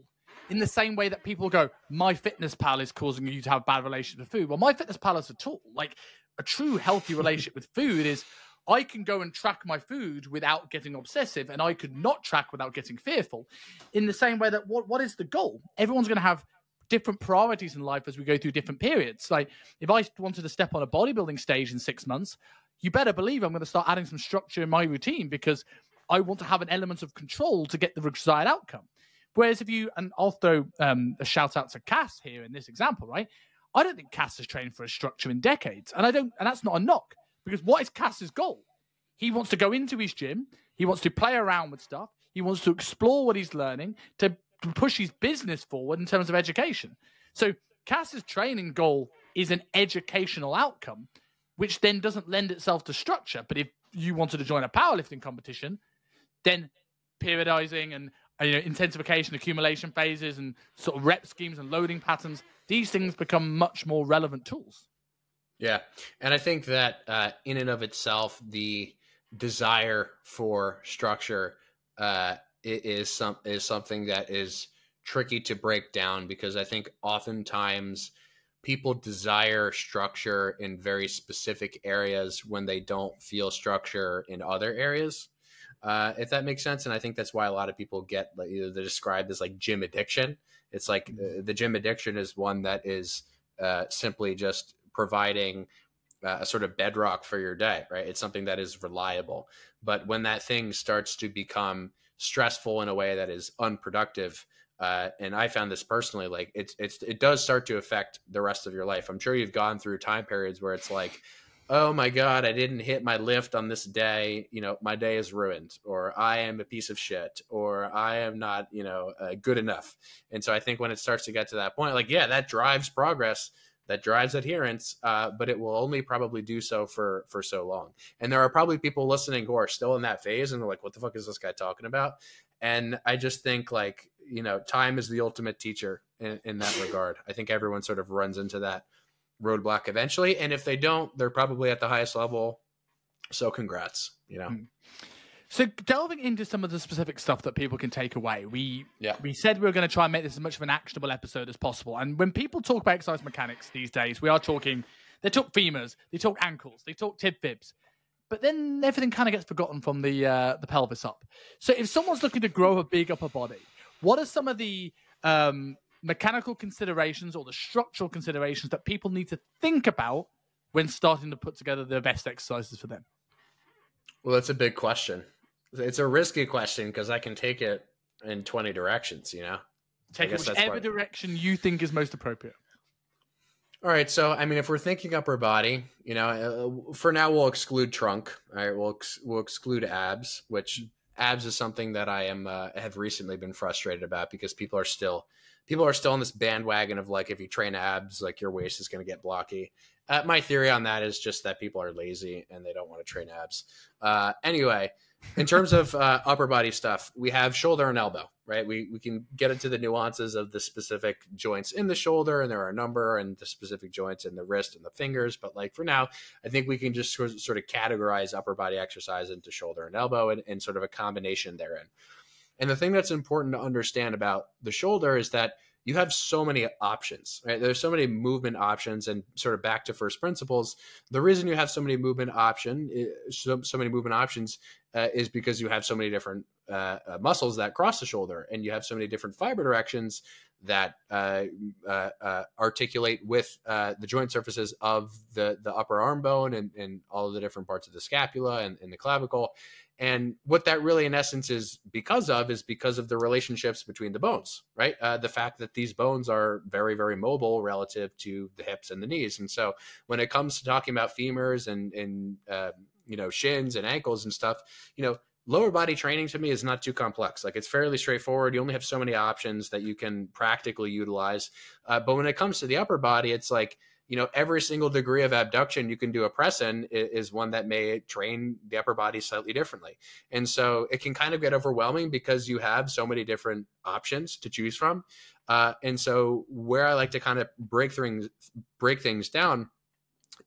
in the same way that people go, MyFitnessPal is causing you to have bad relationship with food. Well, MyFitnessPal is a tool. Like, a true healthy relationship with food is, I can go and track my food without getting obsessive, and I could not track without getting fearful. In the same way that what is the goal? Everyone's going to have different priorities in life as we go through different periods. Like, if I wanted to step on a bodybuilding stage in 6 months, you better believe I'm going to start adding some structure in my routine, because I want to have an element of control to get the desired outcome. Whereas and I'll throw a shout out to Cass here in this example, right? I don't think Cass has trained for a structure in decades. And that's not a knock, because what is Cass's goal? He wants to go into his gym. He wants to play around with stuff. He wants to explore what he's learning to push his business forward in terms of education. So Cass's training goal is an educational outcome, which then doesn't lend itself to structure. But if you wanted to join a powerlifting competition, then periodizing and intensification, accumulation phases, and sort of rep schemes and loading patterns, these things become much more relevant tools. Yeah. And I think that in and of itself, the desire for structure is something that is tricky to break down, because I think oftentimes people desire structure in very specific areas when they don't feel structure in other areas. If that makes sense. And I think that's why a lot of people get they're described as like gym addiction. It's like the gym addiction is one that is simply just providing a sort of bedrock for your day, right? It's something that is reliable. But when that thing starts to become stressful in a way that is unproductive, and I found this personally, like it does start to affect the rest of your life. I'm sure you've gone through time periods where it's like, oh my God, I didn't hit my lift on this day. My day is ruined, or I am a piece of shit, or I am not, good enough. And so I think when it starts to get to that point, like, yeah, that drives progress, that drives adherence, but it will only probably do so for so long. And there are probably people listening who are still in that phase and they're like, what the fuck is this guy talking about? And I just think time is the ultimate teacher in that regard. I think everyone sort of runs into that roadblock eventually, and if they don't, they're probably at the highest level, so congrats. So delving into some of the specific stuff that people can take away, we said we were going to try and make this as much of an actionable episode as possible. And when people talk about exercise mechanics these days, we are talking, they talk femurs, they talk ankles, they talk tib fibs, but then everything kind of gets forgotten from the pelvis up. So if someone's looking to grow a big upper body, what are some of the mechanical considerations or the structural considerations that people need to think about when starting to put together the best exercises for them? Well, that's a big question. It's a risky question, because I can take it in 20 directions, you know? Take it whichever direction you think is most appropriate. All right. So, I mean, if we're thinking upper body, you know, for now we'll exclude trunk. All right. We'll exclude abs, which abs is something that I have recently been frustrated about because people are still on this bandwagon of like, if you train abs, like your waist is going to get blocky. My theory on that is just that people are lazy and they don't want to train abs. Anyway, in terms of upper body stuff, we have shoulder and elbow, right? We can get into the nuances of the specific joints in the shoulder, and there are a number, and the specific joints in the wrist and the fingers. But like for now, I think we can just sort of categorize upper body exercise into shoulder and elbow and sort of a combination therein. And the thing that's important to understand about the shoulder is that you have so many options, right? There's so many movement options, and sort of back to first principles. The reason you have so many movement options is because you have so many different muscles that cross the shoulder, and you have so many different fiber directions that articulate with the joint surfaces of the upper arm bone and all of the different parts of the scapula and the clavicle. And what that really, in essence, is because of the relationships between the bones, right? The fact that these bones are very, very mobile relative to the hips and the knees. And so when it comes to talking about femurs and you know, shins and ankles and stuff, you know, lower body training to me is not too complex. Like, it's fairly straightforward. You only have so many options that you can practically utilize. But when it comes to the upper body, it's like, you know, every single degree of abduction you can do a press in is one that may train the upper body slightly differently. And so it can kind of get overwhelming because you have so many different options to choose from. And so where I like to kind of break things down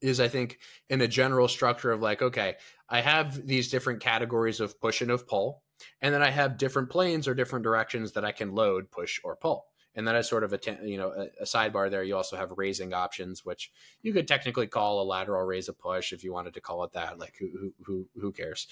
is, I think, in a general structure of like, okay, I have these different categories of push and of pull, and then I have different planes or different directions that I can load, push, or pull. And then as sort of a sidebar there, you also have raising options, which you could technically call a lateral raise a push if you wanted to call it that. Like, who cares?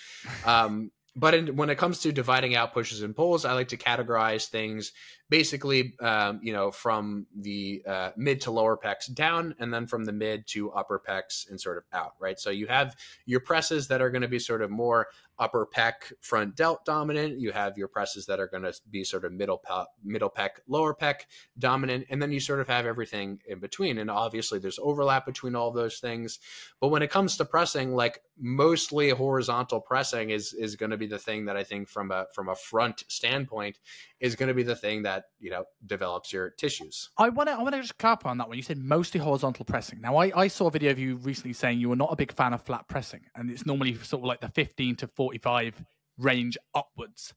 But when it comes to dividing out pushes and pulls, I like to categorize things basically, you know, from the mid to lower pecs down, and then from the mid to upper pecs and sort of out, right? So you have your presses that are going to be sort of more upper pec, front delt dominant. You have your presses that are going to be sort of middle pec, lower pec dominant. And then you sort of have everything in between. And obviously there's overlap between all of those things. But when it comes to pressing, like, mostly horizontal pressing is going to be the thing that I think from a front standpoint is going to be the thing that, you know, develops your tissues. I want to just clarify on that one. You said mostly horizontal pressing. Now, I saw a video of you recently saying you were not a big fan of flat pressing, and it's normally sort of like the 15 to 45 range upwards.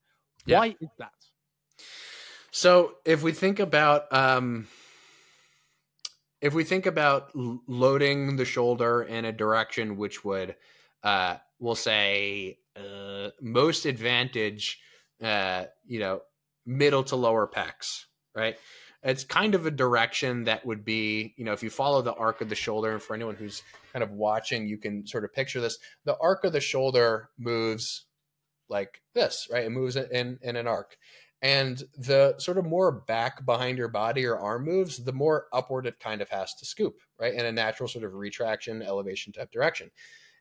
Yeah. Why is that? So if we think about loading the shoulder in a direction which would, we'll say, most advantage, you know, middle to lower pecs, right? It's kind of a direction that would be, you know, if you follow the arc of the shoulder, and for anyone who's kind of watching, you can sort of picture this. The arc of the shoulder moves like this, right? It moves in an arc. And the sort of more back behind your body or arm moves, the more upward it kind of has to scoop, right? In a natural sort of retraction, elevation type direction.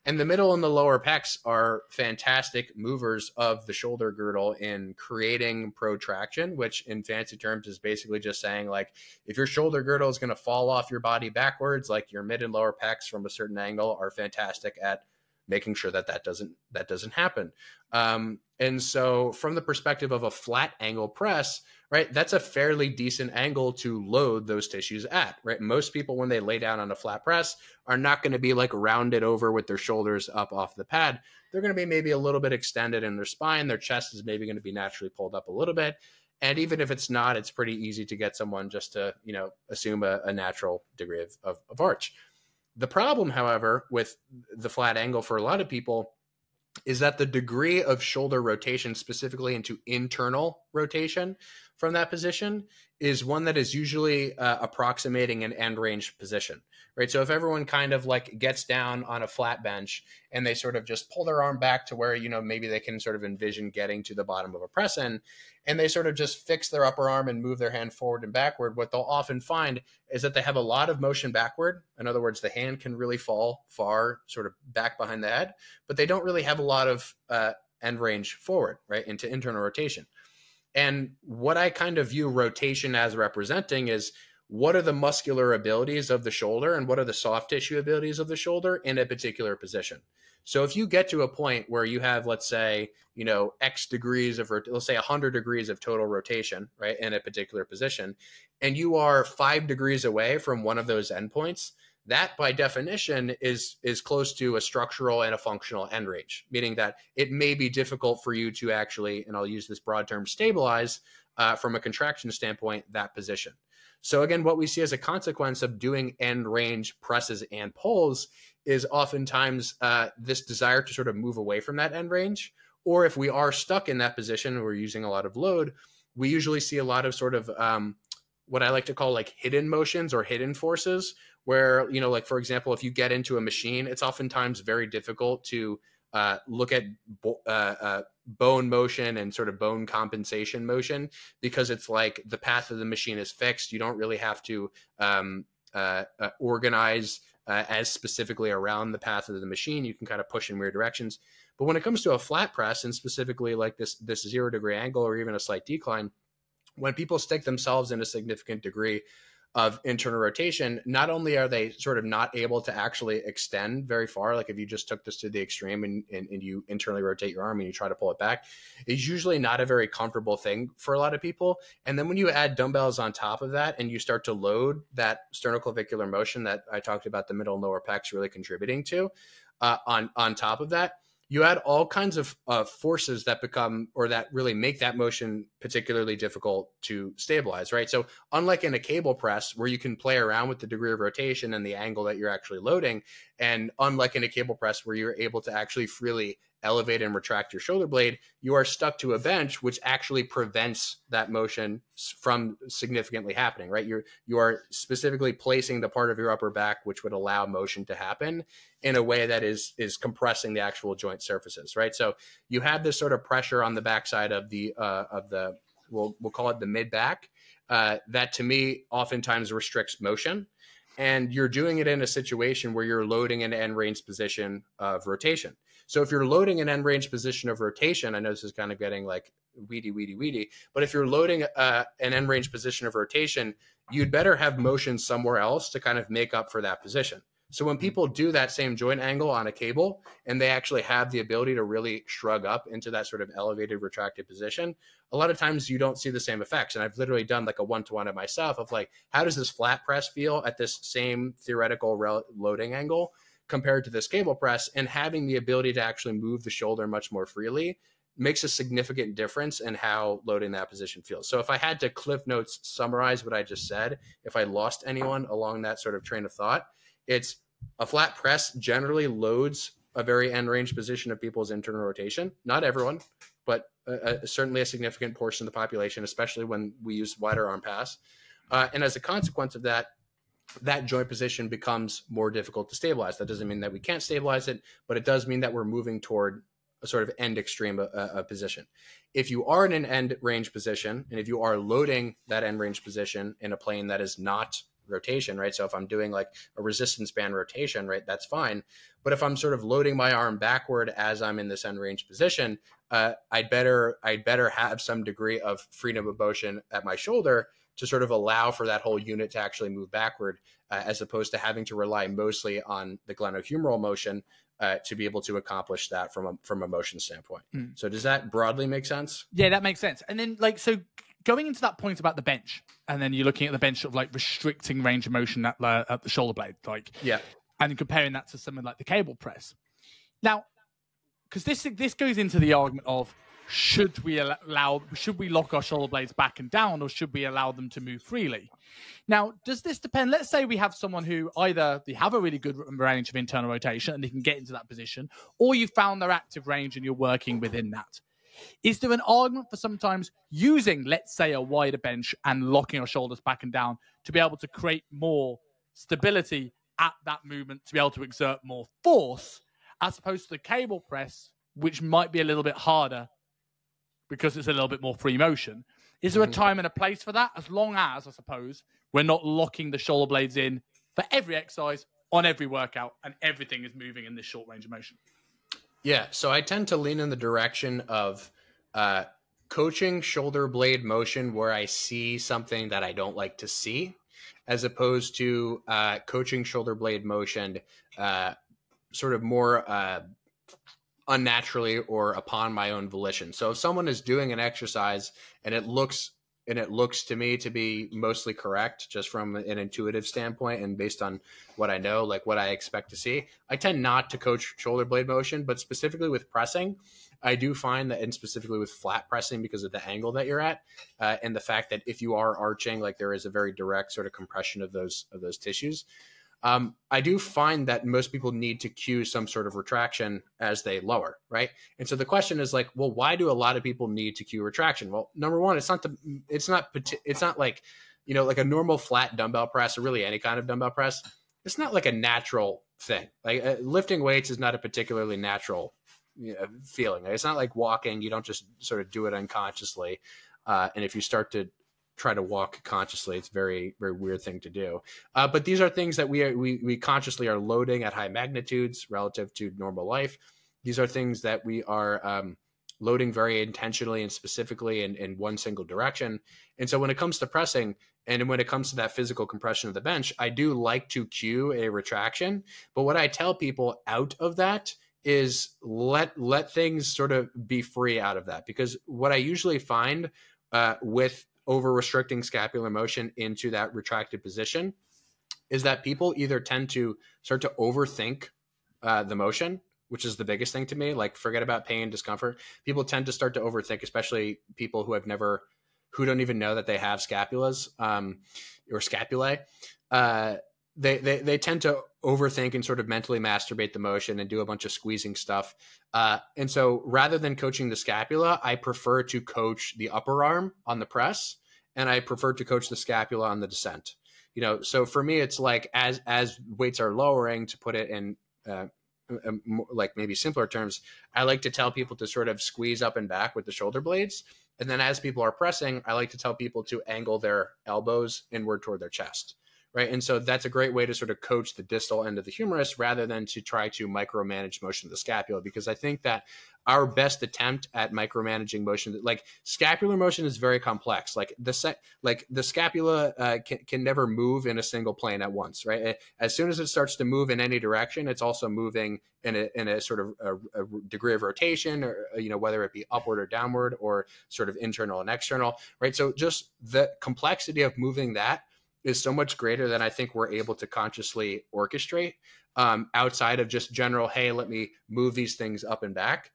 And the middle and the lower pecs are fantastic movers of the shoulder girdle in creating protraction, which in fancy terms is basically just saying, like, if your shoulder girdle is going to fall off your body backwards, like, your mid and lower pecs from a certain angle are fantastic at making sure that doesn't happen. And so from the perspective of a flat angle press, right, that's a fairly decent angle to load those tissues at, right? Most people, when they lay down on a flat press, are not going to be like rounded over with their shoulders up off the pad. They're going to be maybe a little bit extended in their spine. Their chest is maybe going to be naturally pulled up a little bit. And even if it's not, it's pretty easy to get someone just to, you know, assume a natural degree of arch. The problem, however, with the flat angle for a lot of people is that the degree of shoulder rotation, specifically into internal rotation from that position, is one that is usually approximating an end range position, right? So if everyone kind of like gets down on a flat bench and they sort of just pull their arm back to where, you know, maybe they can sort of envision getting to the bottom of a press in, and they sort of just fix their upper arm and move their hand forward and backward, what they'll often find is that they have a lot of motion backward. In other words, the hand can really fall far sort of back behind the head, but they don't really have a lot of end range forward, right, into internal rotation. And what I kind of view rotation as representing is what are the muscular abilities of the shoulder and what are the soft tissue abilities of the shoulder in a particular position. So if you get to a point where you have, let's say, X degrees of, let's say 100 degrees of total rotation, right, in a particular position, and you are 5 degrees away from one of those endpoints, that by definition is close to a structural and a functional end range, meaning that it may be difficult for you to actually, and I'll use this broad term, stabilize from a contraction standpoint, that position. So again, what we see as a consequence of doing end range presses and pulls is oftentimes this desire to sort of move away from that end range. Or if we are stuck in that position and we're using a lot of load, we usually see a lot of sort of what I like to call like hidden motions or hidden forces, where, like, for example, if you get into a machine, it's oftentimes very difficult to look at bone motion and sort of bone compensation motion, because it's like the path of the machine is fixed. You don't really have to organize as specifically around the path of the machine. You can kind of push in weird directions. But when it comes to a flat press, and specifically like this 0 degree angle or even a slight decline, when people stick themselves in a significant degree of internal rotation, not only are they sort of not able to actually extend very far, like if you just took this to the extreme and you internally rotate your arm and you try to pull it back, it's usually not a very comfortable thing for a lot of people. And then when you add dumbbells on top of that and you start to load that sternoclavicular motion that I talked about, the middle and lower pecs really contributing to, on top of that, you add all kinds of forces that become, or that really make that motion particularly difficult to stabilize, right? So unlike in a cable press where you can play around with the degree of rotation and the angle that you're actually loading, and unlike in a cable press where you're able to actually freely elevate and retract your shoulder blade, you are stuck to a bench, which actually prevents that motion from significantly happening, right? You are specifically placing the part of your upper back which would allow motion to happen in a way that is compressing the actual joint surfaces, right? So you have this sort of pressure on the backside of the we'll call it the mid back, that to me oftentimes restricts motion. And you're doing it in a situation where you're loading an end range position of rotation. So if you're loading an end range position of rotation, I know this is kind of getting like weedy, but if you're loading an end range position of rotation, you'd better have motion somewhere else to kind of make up for that position. So when people do that same joint angle on a cable and they actually have the ability to really shrug up into that sort of elevated retracted position, a lot of times you don't see the same effects. And I've literally done like a one-to-one of myself of like, how does this flat press feel at this same theoretical loading angle compared to this cable press? And having the ability to actually move the shoulder much more freely makes a significant difference in how loading that position feels. So if I had to Cliff Notes summarize what I just said, if I lost anyone along that sort of train of thought, it's a flat press generally loads a very end range position of people's internal rotation. Not everyone, but certainly a significant portion of the population, especially when we use wider arm pass. And as a consequence of that, that joint position becomes more difficult to stabilize. That doesn't mean that we can't stabilize it, but it does mean that we're moving toward a sort of end extreme position. If you are in an end range position, and if you are loading that end range position in a plane that is not rotation, right? So if I'm doing like a resistance band rotation, right, that's fine. But if I'm sort of loading my arm backward as I'm in this end range position, I'd better have some degree of freedom of motion at my shoulder to sort of allow for that whole unit to actually move backward, as opposed to having to rely mostly on the glenohumeral motion to be able to accomplish that from a motion standpoint. So does that broadly make sense? Yeah, that makes sense. And then like, so going into that point about the bench, and then you're looking at the bench of like restricting range of motion at the shoulder blade, like, yeah, and comparing that to something like the cable press. Now, because this goes into the argument of should we lock our shoulder blades back and down, or should we allow them to move freely? Now, does this depend? Let's say we have someone who either they have a really good range of internal rotation and they can get into that position, or you found their active range and you're working within that. Is there an argument for sometimes using, let's say, a wider bench and locking our shoulders back and down to be able to create more stability at that movement, to be able to exert more force, as opposed to the cable press, which might be a little bit harder because it's a little bit more free motion? Is there a time and a place for that? As long as, I suppose, we're not locking the shoulder blades in for every exercise on every workout and everything is moving in this short range of motion. Yeah, so I tend to lean in the direction of coaching shoulder blade motion where I see something that I don't like to see, as opposed to coaching shoulder blade motion sort of more unnaturally or upon my own volition. So if someone is doing an exercise and it looks to me to be mostly correct just from an intuitive standpoint and based on what I know, like what I expect to see, I tend not to coach shoulder blade motion. But specifically with pressing, I do find that, and specifically with flat pressing because of the angle that you're at, and the fact that if you are arching, like there is a very direct sort of compression of those tissues. I do find that most people need to cue some sort of retraction as they lower, right? And so the question is like, well, why do a lot of people need to cue retraction? Well, number one, it's not like, you know, like a normal flat dumbbell press or really any kind of dumbbell press. It's not like a natural thing. Like lifting weights is not a particularly natural feeling. It's not like walking. You don't just sort of do it unconsciously. And if you start to try to walk consciously, it's very, very weird thing to do. But these are things that we consciously are loading at high magnitudes relative to normal life. These are things that we are loading very intentionally and specifically in one single direction. And so when it comes to pressing and when it comes to that physical compression of the bench, I do like to cue a retraction. But what I tell people out of that is let things sort of be free out of that. Because what I usually find with over restricting scapular motion into that retracted position is that people either tend to start to overthink the motion, which is the biggest thing to me. Like forget about pain, discomfort. People tend to start to overthink, especially people who don't even know that they have scapulas or scapulae. They tend to overthink and sort of mentally masturbate the motion and do a bunch of squeezing stuff. And so rather than coaching the scapula, I prefer to coach the upper arm on the press, and I prefer to coach the scapula on the descent. You know, so for me, it's like as weights are lowering, to put it in like maybe simpler terms, I like to tell people to sort of squeeze up and back with the shoulder blades. And then as people are pressing, I like to tell people to angle their elbows inward toward their chest. Right. And so that's a great way to sort of coach the distal end of the humerus rather than to try to micromanage motion of the scapula, because I think that our best attempt at micromanaging motion, like scapular motion, is very complex. Like the scapula can never move in a single plane at once. Right. As soon as it starts to move in any direction, it's also moving in a sort of a degree of rotation, or, you know, whether it be upward or downward or sort of internal and external. Right. So just the complexity of moving that is so much greater than I think we're able to consciously orchestrate outside of just general, hey, let me move these things up and back.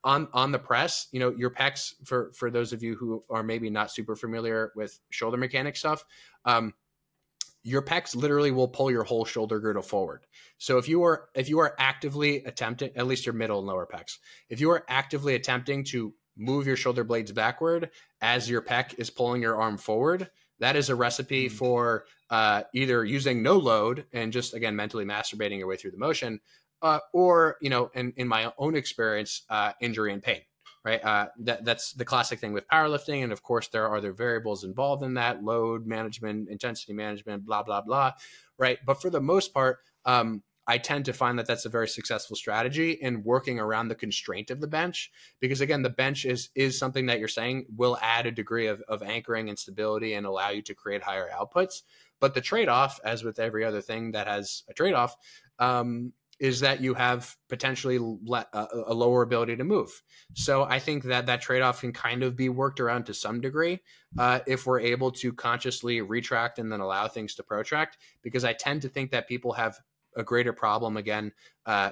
On the press, you know, your pecs, for those of you who are maybe not super familiar with shoulder mechanics stuff, your pecs literally will pull your whole shoulder girdle forward. So if you are actively attempting, at least your middle and lower pecs, if you are actively attempting to move your shoulder blades backward as your pec is pulling your arm forward, that is a recipe for either using no load and just, again, mentally masturbating your way through the motion, or, you know, in my own experience, injury and pain, right? That's the classic thing with powerlifting. And of course, there are other variables involved in that: load management, intensity management, blah, blah, blah, right? But for the most part, I tend to find that that's a very successful strategy in working around the constraint of the bench, because again, the bench is something that you're saying will add a degree of anchoring and stability and allow you to create higher outputs. But the trade-off, as with every other thing that has a trade-off, is that you have potentially a lower ability to move. So I think that trade-off can kind of be worked around to some degree if we're able to consciously retract and then allow things to protract, because I tend to think that people have a greater problem, again,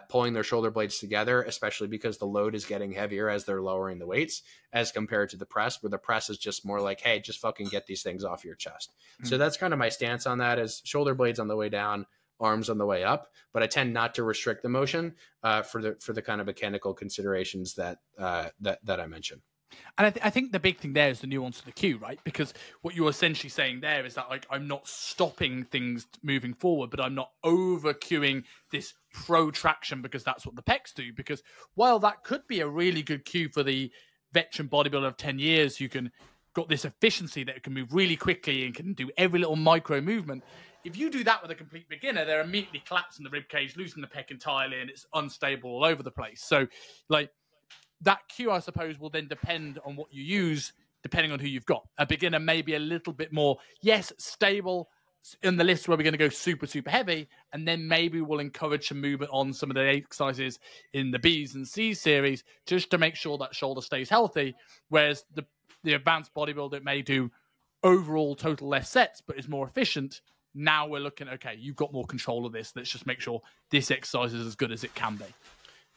pulling their shoulder blades together, especially because the load is getting heavier as they're lowering the weights, as compared to the press, where the press is just more like, hey, just fucking get these things off your chest. Mm-hmm. So that's kind of my stance on that, is shoulder blades on the way down, arms on the way up, but I tend not to restrict the motion for the kind of mechanical considerations that I mentioned. And I think the big thing there is the nuance of the cue, right? Because what you're essentially saying there is that, like, I'm not stopping things moving forward, but I'm not over cueing this protraction because that's what the pecs do. Because while that could be a really good cue for the veteran bodybuilder of 10 years who got this efficiency that can move really quickly and can do every little micro movement, if you do that with a complete beginner, they're immediately collapsing the rib cage, losing the pec entirely, and it's unstable all over the place. So, like, that cue, I suppose, will then depend on what you use, depending on who you've got. A beginner may be a little bit more, yes, stable in the list where we're going to go super, super heavy, and then maybe we'll encourage some movement on some of the exercises in the B's and C's series just to make sure that shoulder stays healthy, whereas the advanced bodybuilder may do overall total less sets, but is more efficient. Now we're looking, okay, you've got more control of this. Let's just make sure this exercise is as good as it can be.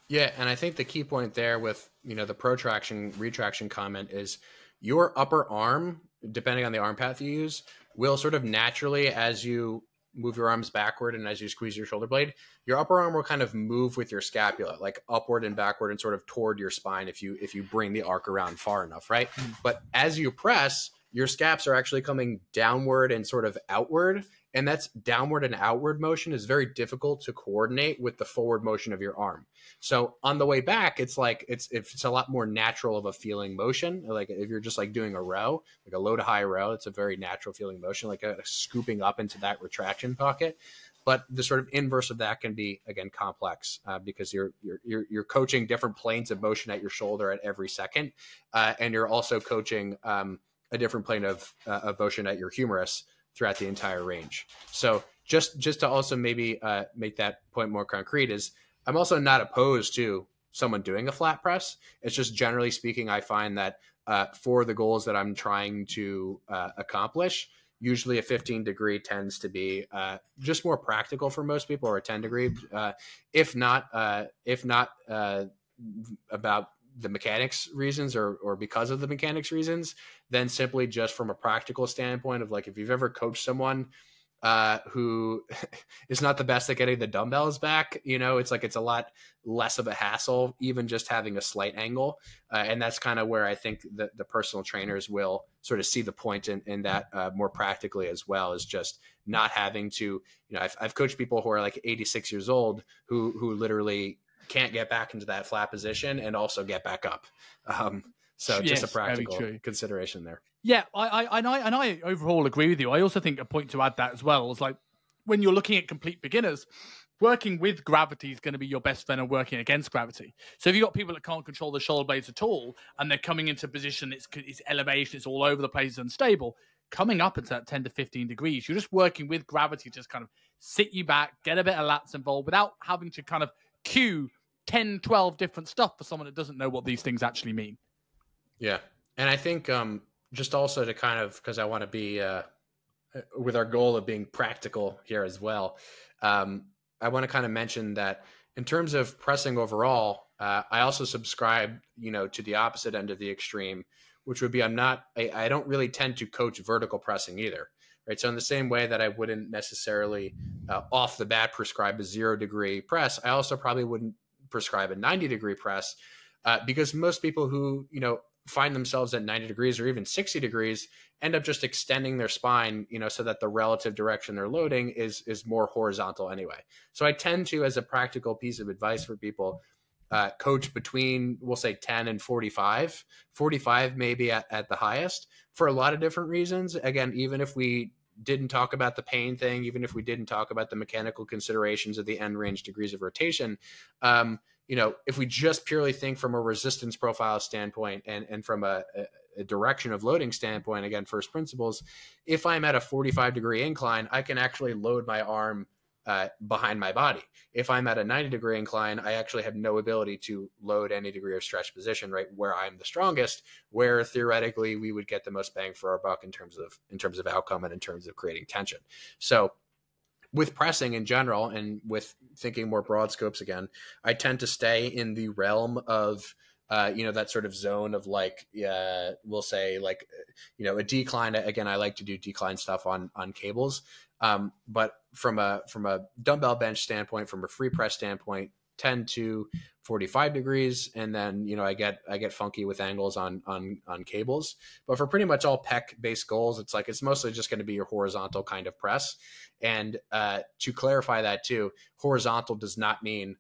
Yeah, and I think the key point there with, the protraction, retraction comment is your upper arm, depending on the arm path you use, will sort of naturally, as you move your arms backward and as you squeeze your shoulder blade, your upper arm will kind of move with your scapula, like upward and backward and sort of toward your spine if you bring the arc around far enough, right? But as you press, your scaps are actually coming downward and sort of outward. And that's downward and outward motion is very difficult to coordinate with the forward motion of your arm. So on the way back, it's like it's a lot more natural of a feeling motion. Like if you're just like doing a row, like a low to high row, it's a very natural feeling motion, like a scooping up into that retraction pocket. But the sort of inverse of that can be, again, complex because you're coaching different planes of motion at your shoulder at every second, and you're also coaching a different plane of motion at your humerus throughout the entire range. So just to also maybe make that point more concrete is I'm also not opposed to someone doing a flat press. It's just generally speaking, I find that for the goals that I'm trying to accomplish, usually a 15 degree tends to be just more practical for most people, or a 10 degree, if not about the mechanics reasons or because of the mechanics reasons, then simply just from a practical standpoint of like, if you've ever coached someone who is not the best at getting the dumbbells back, it's like, it's a lot less of a hassle, even just having a slight angle. And that's kind of where I think that the personal trainers will sort of see the point in that more practically as well, is just not having to, I've coached people who are like 86 years old who literally can't get back into that flat position and also get back up. So just a practical consideration there. Yeah, I overall agree with you. I also think a point to add that as well is like when you're looking at complete beginners, working with gravity is going to be your best friend and working against gravity. So if you've got people that can't control the shoulder blades at all and they're coming into position, it's elevation, it's all over the place, it's unstable, coming up into that 10 to 15 degrees, you're just working with gravity to just kind of sit you back, get a bit of lats involved without having to kind of cue 10, 12 different stuff for someone that doesn't know what these things actually mean. Yeah. And I think just also to kind of, because I want to be with our goal of being practical here as well, I want to kind of mention that in terms of pressing overall, I also subscribe, to the opposite end of the extreme, which would be I don't really tend to coach vertical pressing either. Right. So in the same way that I wouldn't necessarily off the bat prescribe a 0 degree press, I also probably wouldn't prescribe a 90 degree press because most people who, find themselves at 90 degrees or even 60 degrees end up just extending their spine, so that the relative direction they're loading is more horizontal anyway. So I tend to, as a practical piece of advice for people, coach between, we'll say 10 and 45 maybe at the highest, for a lot of different reasons. Again, even if we didn't talk about the pain thing, even if we didn't talk about the mechanical considerations of the end range degrees of rotation, if we just purely think from a resistance profile standpoint and from a direction of loading standpoint, again, first principles, if I'm at a 45 degree incline, I can actually load my arm behind my body. If I'm at a 90 degree incline, I actually have no ability to load any degree of stretch position, right where I'm the strongest, where theoretically we would get the most bang for our buck in terms of outcome and in terms of creating tension. So with pressing in general, and with thinking more broad scopes again, I tend to stay in the realm of that sort of zone of like, we'll say like, a decline. Again, I like to do decline stuff on cables. But from a dumbbell bench standpoint, from a free press standpoint, 10 to 45 degrees. And then, I get funky with angles on cables, but for pretty much all pec based goals, it's mostly just going to be your horizontal kind of press. And, to clarify that too, horizontal does not mean,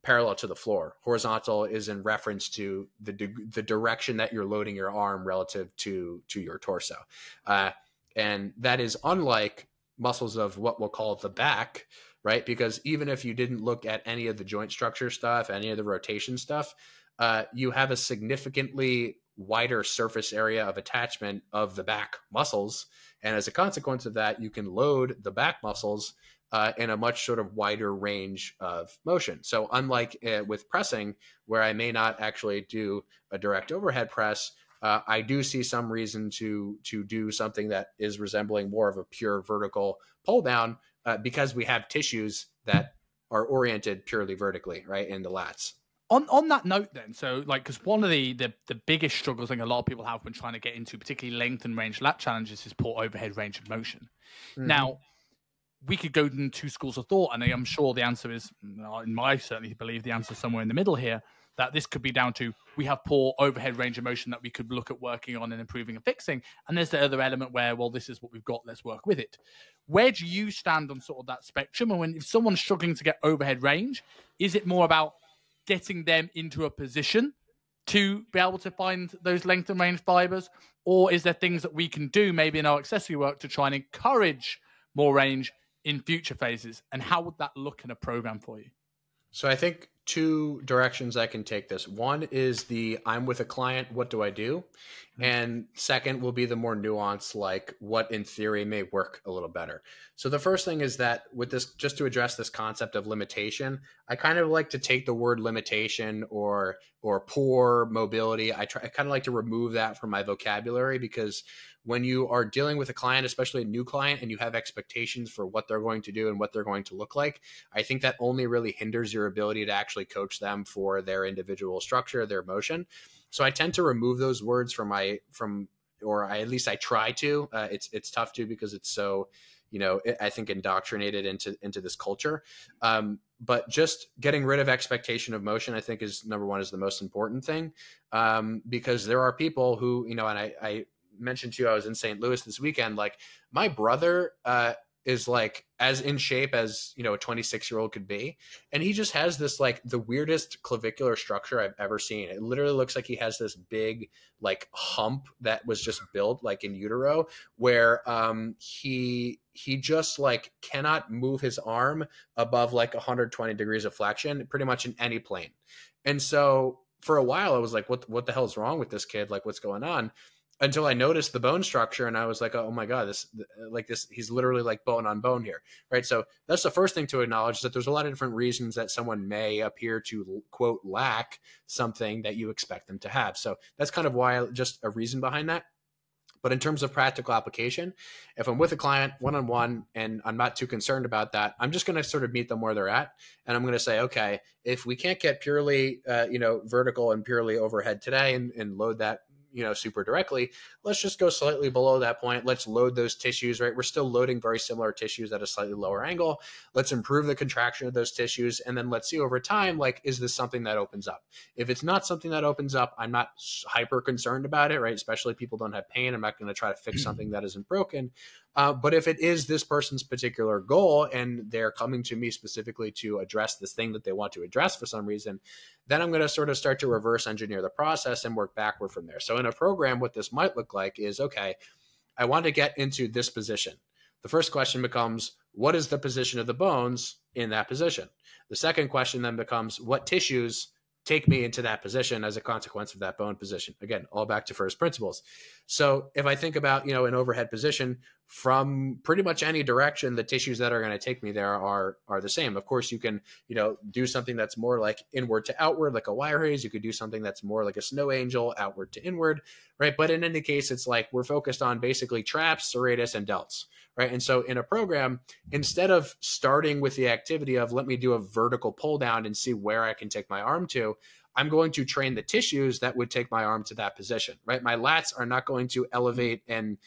parallel to the floor. Horizontal is in reference to the direction that you're loading your arm relative to your torso. And that is unlike muscles of what we'll call the back, right? Because even if you didn't look at any of the joint structure stuff, any of the rotation stuff, you have a significantly wider surface area of attachment of the back muscles. And as a consequence of that, you can load the back muscles in a much sort of wider range of motion. So unlike with pressing, where I may not actually do a direct overhead press, I do see some reason to do something that is resembling more of a pure vertical pull down because we have tissues that are oriented purely vertically, right, in the lats. On that note, then, so like, because one of the biggest struggles I think a lot of people have when trying to get into particularly length and range lat challenges is poor overhead range of motion. Mm-hmm. Now, we could go in two schools of thought, and I'm sure the answer is, I certainly believe the answer is somewhere in the middle here, that this could be down to we have poor overhead range of motion that we could look at working on and improving and fixing. And there's the other element where, well, this is what we've got, let's work with it. Where do you stand on sort of that spectrum? And if someone's struggling to get overhead range, is it more about getting them into a position to be able to find those length and range fibers? Or is there things that we can do maybe in our accessory work to try and encourage more range in future phases? And how would that look in a program for you? So I think two directions I can take this. One is I'm with a client, what do I do? And second will be the more nuanced, like what in theory may work a little better. So the first thing is that with this, just to address this concept of limitation, I kind of like to take the word limitation or poor mobility. I kind of like to remove that from my vocabulary, because when you are dealing with a client, especially a new client, and you have expectations for what they're going to do and what they're going to look like, I think that only really hinders your ability to actually coach them for their individual structure, their motion. So I tend to remove those words at least I try to. It's tough to, because it's so, I think indoctrinated into this culture. But just getting rid of expectation of motion, I think is number one, is the most important thing. Because there are people who, and I mentioned to you, I was in St. Louis this weekend. Like, my brother is like as in shape as, a 26-year-old could be. And he just has this, like, the weirdest clavicular structure I've ever seen. It literally looks like he has this big, like, hump that was just built like in utero, where he just like cannot move his arm above like 120 degrees of flexion, pretty much in any plane. And so for a while I was like, what the hell is wrong with this kid? Like, what's going on? Until I noticed the bone structure, and I was like, oh my God, this, he's literally like bone on bone here, right? So that's the first thing to acknowledge, is that there's a lot of different reasons that someone may appear to, quote, lack something that you expect them to have. So that's kind of why, just a reason behind that. But in terms of practical application, if I'm with a client one-on-one and I'm not too concerned about that, I'm just going to sort of meet them where they're at. And I'm going to say, okay, if we can't get purely, vertical and purely overhead today and load that, super directly, let's just go slightly below that point. Let's load those tissues, right? We're still loading very similar tissues at a slightly lower angle. Let's improve the contraction of those tissues. And then let's see over time, like, is this something that opens up? If it's not something that opens up, I'm not hyper concerned about it, right? Especially if people don't have pain. I'm not going to try to fix something that isn't broken. But if it is this person's particular goal and they're coming to me specifically to address this thing that they want to address for some reason, then I'm going to sort of start to reverse engineer the process and work backward from there. So in a program, what this might look like is, okay, I want to get into this position. The first question becomes, what is the position of the bones in that position? The second question then becomes, what tissues take me into that position as a consequence of that bone position? Again, all back to first principles. So if I think about, an overhead position, from pretty much any direction, the tissues that are going to take me there are the same. Of course, you can, do something that's more like inward to outward, like a wire haze. You could do something that's more like a snow angel, outward to inward, right? But in any case, it's like we're focused on basically traps, serratus, and delts, right? And so in a program, instead of starting with the activity of let me do a vertical pull down and see where I can take my arm to, I'm going to train the tissues that would take my arm to that position, right? My lats are not going to elevate and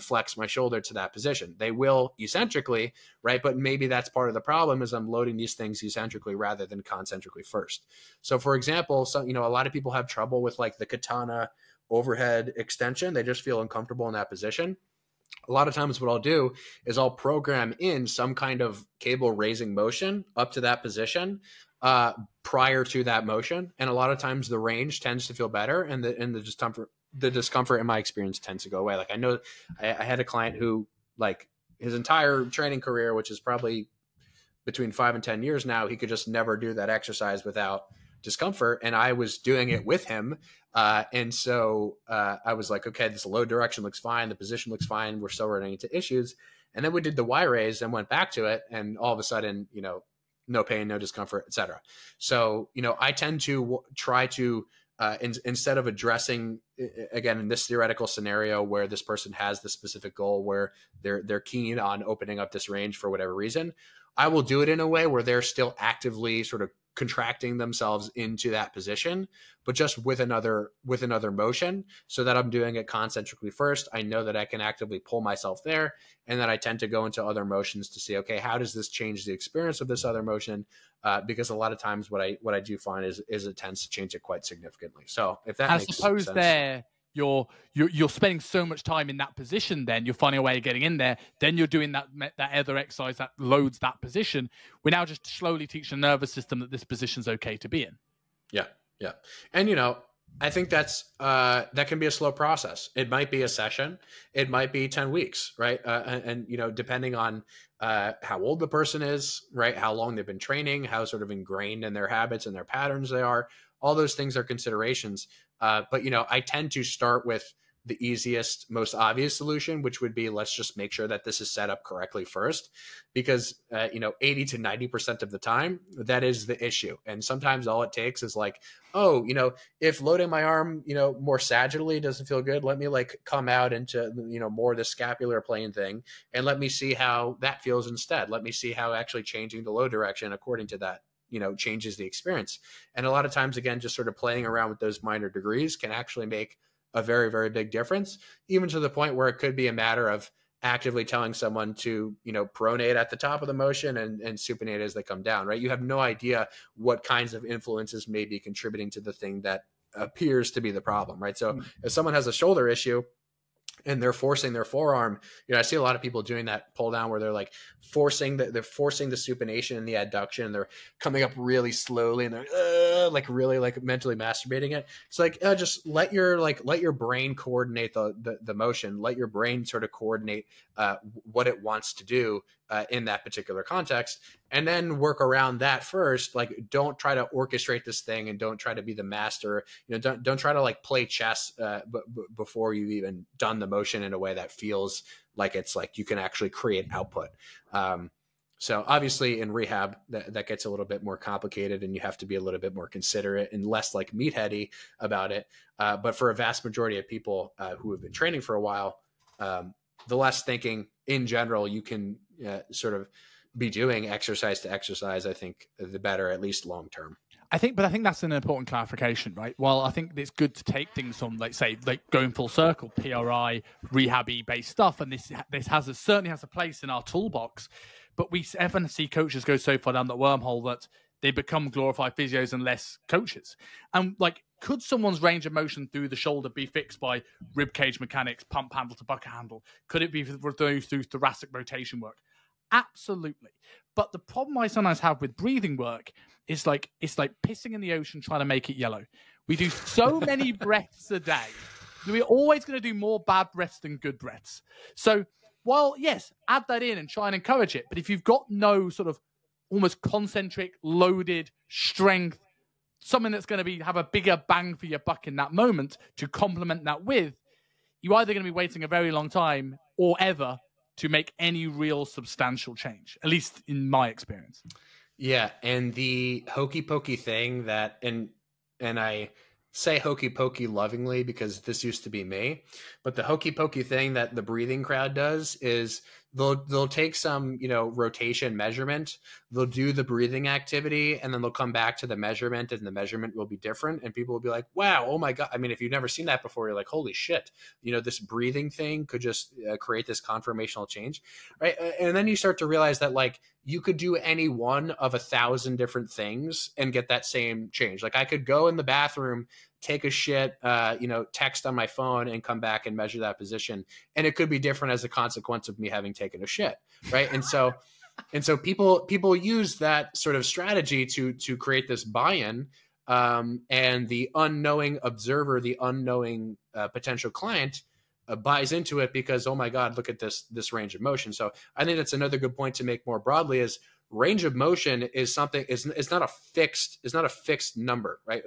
flex my shoulder to that position. They will eccentrically, right? But maybe that's part of the problem, is I'm loading these things eccentrically rather than concentrically first. So for example, a lot of people have trouble with like the katana overhead extension. They just feel uncomfortable in that position. A lot of times what I'll do is I'll program in some kind of cable raising motion up to that position prior to that motion. And a lot of times the range tends to feel better, and the discomfort in my experience tends to go away. Like, I know I had a client who, like, his entire training career, which is probably between 5 and 10 years now, he could just never do that exercise without discomfort, and I was doing it with him. And so I was like, okay, this load direction looks fine. The position looks fine. We're still running into issues. And then we did the Y raise and went back to it. And all of a sudden, no pain, no discomfort, etc. So, I tend to try to, instead of addressing, again, in this theoretical scenario where this person has the specific goal where they're keen on opening up this range for whatever reason, I will do it in a way where they're still actively sort of contracting themselves into that position, but just with another motion, so that I'm doing it concentrically first. I know that I can actively pull myself there, and then I tend to go into other motions to see, okay, how does this change the experience of this other motion? Because a lot of times what I do find is it tends to change it quite significantly. So if that makes sense. There you're spending so much time in that position, then you're finding a way of getting in there, then you're doing that other exercise that loads that position. We're now just slowly teaching the nervous system that this position's okay to be in. Yeah. And I think that's that can be a slow process. It might be a session, it might be 10 weeks, right? And depending on how old the person is, right, how long they've been training, how sort of ingrained in their habits and their patterns they are, all those things are considerations. But I tend to start with the easiest, most obvious solution, which would be, let's just make sure that this is set up correctly first, because 80 to 90% of the time that is the issue. And sometimes all it takes is like, if loading my arm more sagittally doesn't feel good, let me like come out into more of the scapular plane thing, and let me see how that feels instead. Let me see how actually changing the load direction according to that changes the experience. And a lot of times, again, just sort of playing around with those minor degrees can actually make a very, very big difference, even to the point where it could be a matter of actively telling someone to, pronate at the top of the motion and supinate as they come down, right? You have no idea what kinds of influences may be contributing to the thing that appears to be the problem, right? So if someone has a shoulder issue and they're forcing their forearm, I see a lot of people doing that pull down where they're like forcing the supination and the adduction, and they're coming up really slowly, and they're like really like mentally masturbating it. It's like, just let your brain coordinate the motion. Let your brain sort of coordinate what it wants to do in that particular context, and then work around that first. Like, don't try to orchestrate this thing, and don't try to be the master. Don't try to like play chess before you've even done the motion in a way that feels like it's like you can actually create output. So obviously in rehab that gets a little bit more complicated, and you have to be a little bit more considerate and less like meatheady about it. But for a vast majority of people who have been training for a while, the less thinking in general you can sort of be doing exercise to exercise, I think the better, at least long term. I think that's an important clarification, right? While I think it's good to take things from, like, say, like going full circle, PRI, rehab-y based stuff, and this certainly has a place in our toolbox. But we often see coaches go so far down that wormhole that they become glorified physios and less coaches. And like, could someone's range of motion through the shoulder be fixed by rib cage mechanics, pump handle to bucket handle? Could it be through thoracic rotation work? Absolutely. But the problem I sometimes have with breathing work is like, it's like pissing in the ocean trying to make it yellow. We do so many breaths a day. We're always going to do more bad breaths than good breaths. So while, yes, add that in and try and encourage it. But if you've got no sort of almost concentric, loaded strength, something that's going to have a bigger bang for your buck in that moment to complement that with, you're either going to be waiting a very long time or ever to make any real substantial change, at least in my experience. Yeah, and the hokey pokey thing that, and I say hokey pokey lovingly because this used to be me, but the hokey pokey thing that the breathing crowd does is they'll take some, rotation measurement, they'll do the breathing activity, and then they'll come back to the measurement, and the measurement will be different, and people will be like, wow, oh my God. I mean, if you've never seen that before, you're like, holy shit, this breathing thing could just create this conformational change, right? And then you start to realize that, like, you could do any one of 1,000 different things and get that same change. Like, I could go in the bathroom, take a shit, text on my phone, and come back and measure that position. And it could be different as a consequence of me having taken a shit, right? And so people use that sort of strategy to create this buy-in, and the unknowing observer, the unknowing potential client buys into it because, oh my God, look at this range of motion. So I think that's another good point to make more broadly is range of motion is something is not a fixed number, right?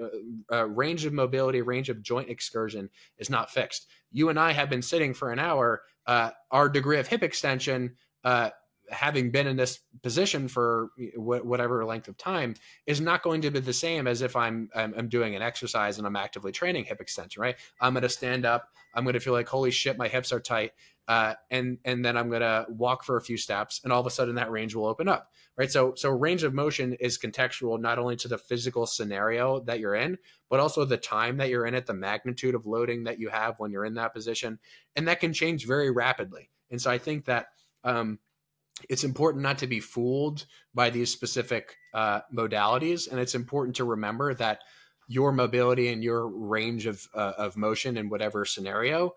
Range of mobility, range of joint excursion is not fixed. You and I have been sitting for an hour. Our degree of hip extension, having been in this position for whatever length of time, is not going to be the same as if I'm doing an exercise and I'm actively training hip extension, right? I'm going to stand up. I'm going to feel like, holy shit, my hips are tight. And then I'm going to walk for a few steps, and all of a sudden that range will open up, right? So range of motion is contextual, not only to the physical scenario that you're in, but also the time that you're in it, the magnitude of loading that you have when you're in that position. And that can change very rapidly. And so I think that, it's important not to be fooled by these specific modalities. And it's important to remember that your mobility and your range of motion in whatever scenario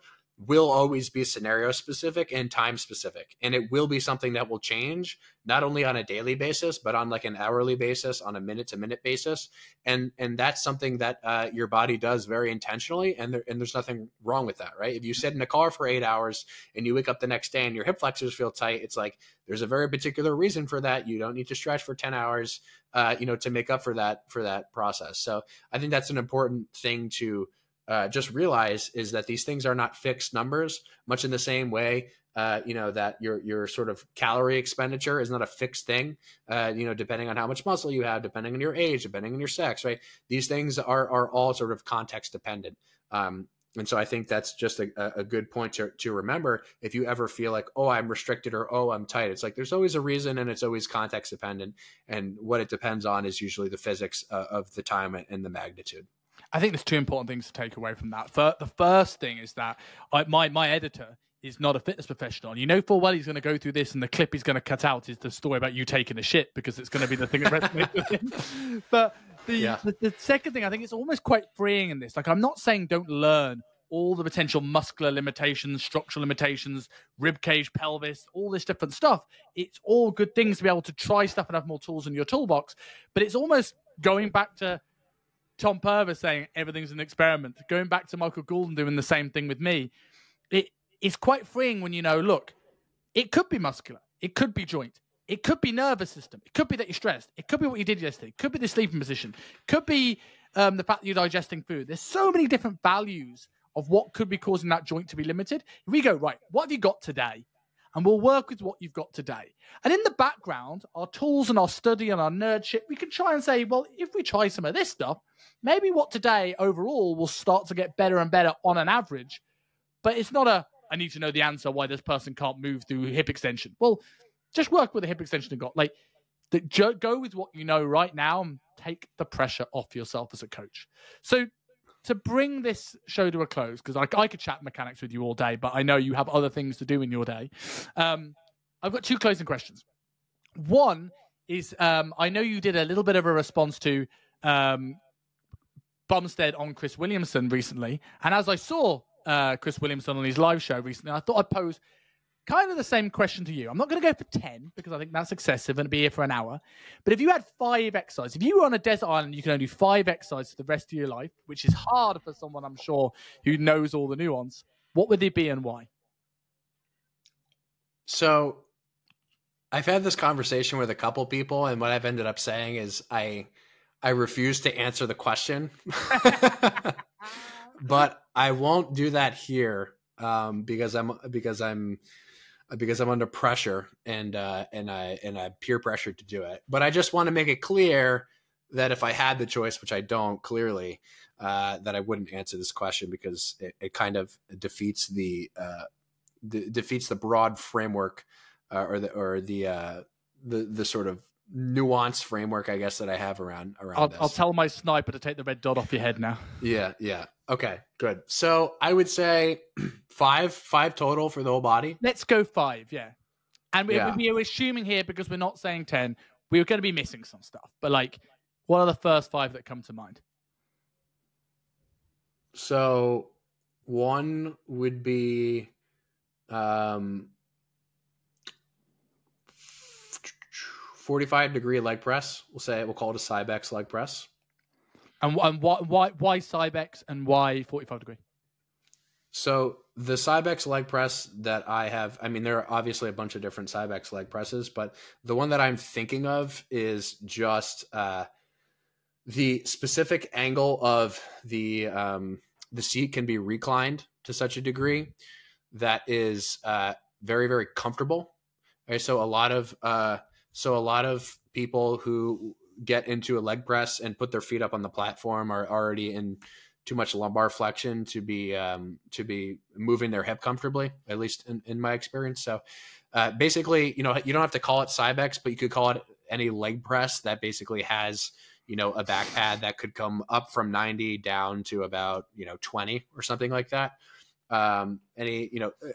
will always be scenario specific and time specific. And it will be something that will change not only on a daily basis, but on like an hourly basis, on a minute to minute basis. And that's something that your body does very intentionally. And there's nothing wrong with that, right? If you sit in a car for 8 hours and you wake up the next day and your hip flexors feel tight, it's like, there's a very particular reason for that. You don't need to stretch for 10 hours, to make up for that process. So I think that's an important thing to just realize, is that these things are not fixed numbers, much in the same way, that your sort of calorie expenditure is not a fixed thing, depending on how much muscle you have, depending on your age, depending on your sex, right? These things are all sort of context dependent. And so I think that's just a good point to remember. If you ever feel like, oh, I'm restricted, or, oh, I'm tight, it's like, there's always a reason, and it's always context dependent. And what it depends on is usually the physics of the time and the magnitude. I think there's two important things to take away from that. The first thing is that my editor is not a fitness professional. You know full well he's going to go through this, and the clip he's going to cut out is the story about you taking a shit, because it's going to be the thing that resonates with him. But the second thing, I think it's almost quite freeing in this. Like, I'm not saying don't learn all the potential muscular limitations, structural limitations, rib cage, pelvis, all this different stuff. It's all good things to be able to try stuff and have more tools in your toolbox. But it's almost going back to Tom Purvis saying everything's an experiment, going back to Michael Goulden doing the same thing with me. It's quite freeing when look, it could be muscular, it could be joint, it could be nervous system, it could be that you're stressed, it could be what you did yesterday, it could be the sleeping position, it could be the fact that you're digesting food. There's so many different values of what could be causing that joint to be limited. If we go, right, what have you got today? And we'll work with what you've got today. And in the background, our tools and our study and our nerd shit, we can try and say, well, if we try some of this stuff, maybe what today overall will start to get better and better on an average. But it's not I need to know the answer why this person can't move through hip extension. Well, just work with the hip extension you've got. Like, go with what you know right now and take the pressure off yourself as a coach. So to bring this show to a close, because I could chat mechanics with you all day, but I know you have other things to do in your day. I've got two closing questions. One is, I know you did a little bit of a response to Bumstead on Chris Williamson recently. And as I saw Chris Williamson on his live show recently, I thought I'd pose kind of the same question to you. I'm not going to go for 10 because I think that's excessive and be here for an hour. But if you had 5 exercises, if you were on a desert island, you can only do 5 exercises for the rest of your life, which is hard for someone, I'm sure, who knows all the nuance. What would they be and why? So I've had this conversation with a couple people, and what I've ended up saying is I refuse to answer the question, but I won't do that here because I'm under pressure and I peer pressure to do it. But I just want to make it clear that if I had the choice, which I don't clearly, that I wouldn't answer this question, because it kind of defeats the broad framework or the sort of nuanced framework, I guess, that I have around this. I'll tell my sniper to take the red dot off your head now. Yeah. Okay, good. So I would say 5 total for the whole body. Let's go 5, yeah. And we're assuming here, because we're not saying 10, we're going to be missing some stuff. But like, what are the first 5 that come to mind? So one would be 45-degree leg press. We'll call it a Cybex leg press. And why Cybex and why 45 degree? So the Cybex leg press that I have, I mean, there are obviously a bunch of different Cybex leg presses, but the one that I'm thinking of is just the specific angle of the seat can be reclined to such a degree that is very, very comfortable. Okay, so a lot of people who get into a leg press and put their feet up on the platform are already in too much lumbar flexion to be moving their hip comfortably, at least in my experience. So basically, you don't have to call it Cybex, but you could call it any leg press that basically has, a back pad that could come up from 90 down to about, 20 or something like that.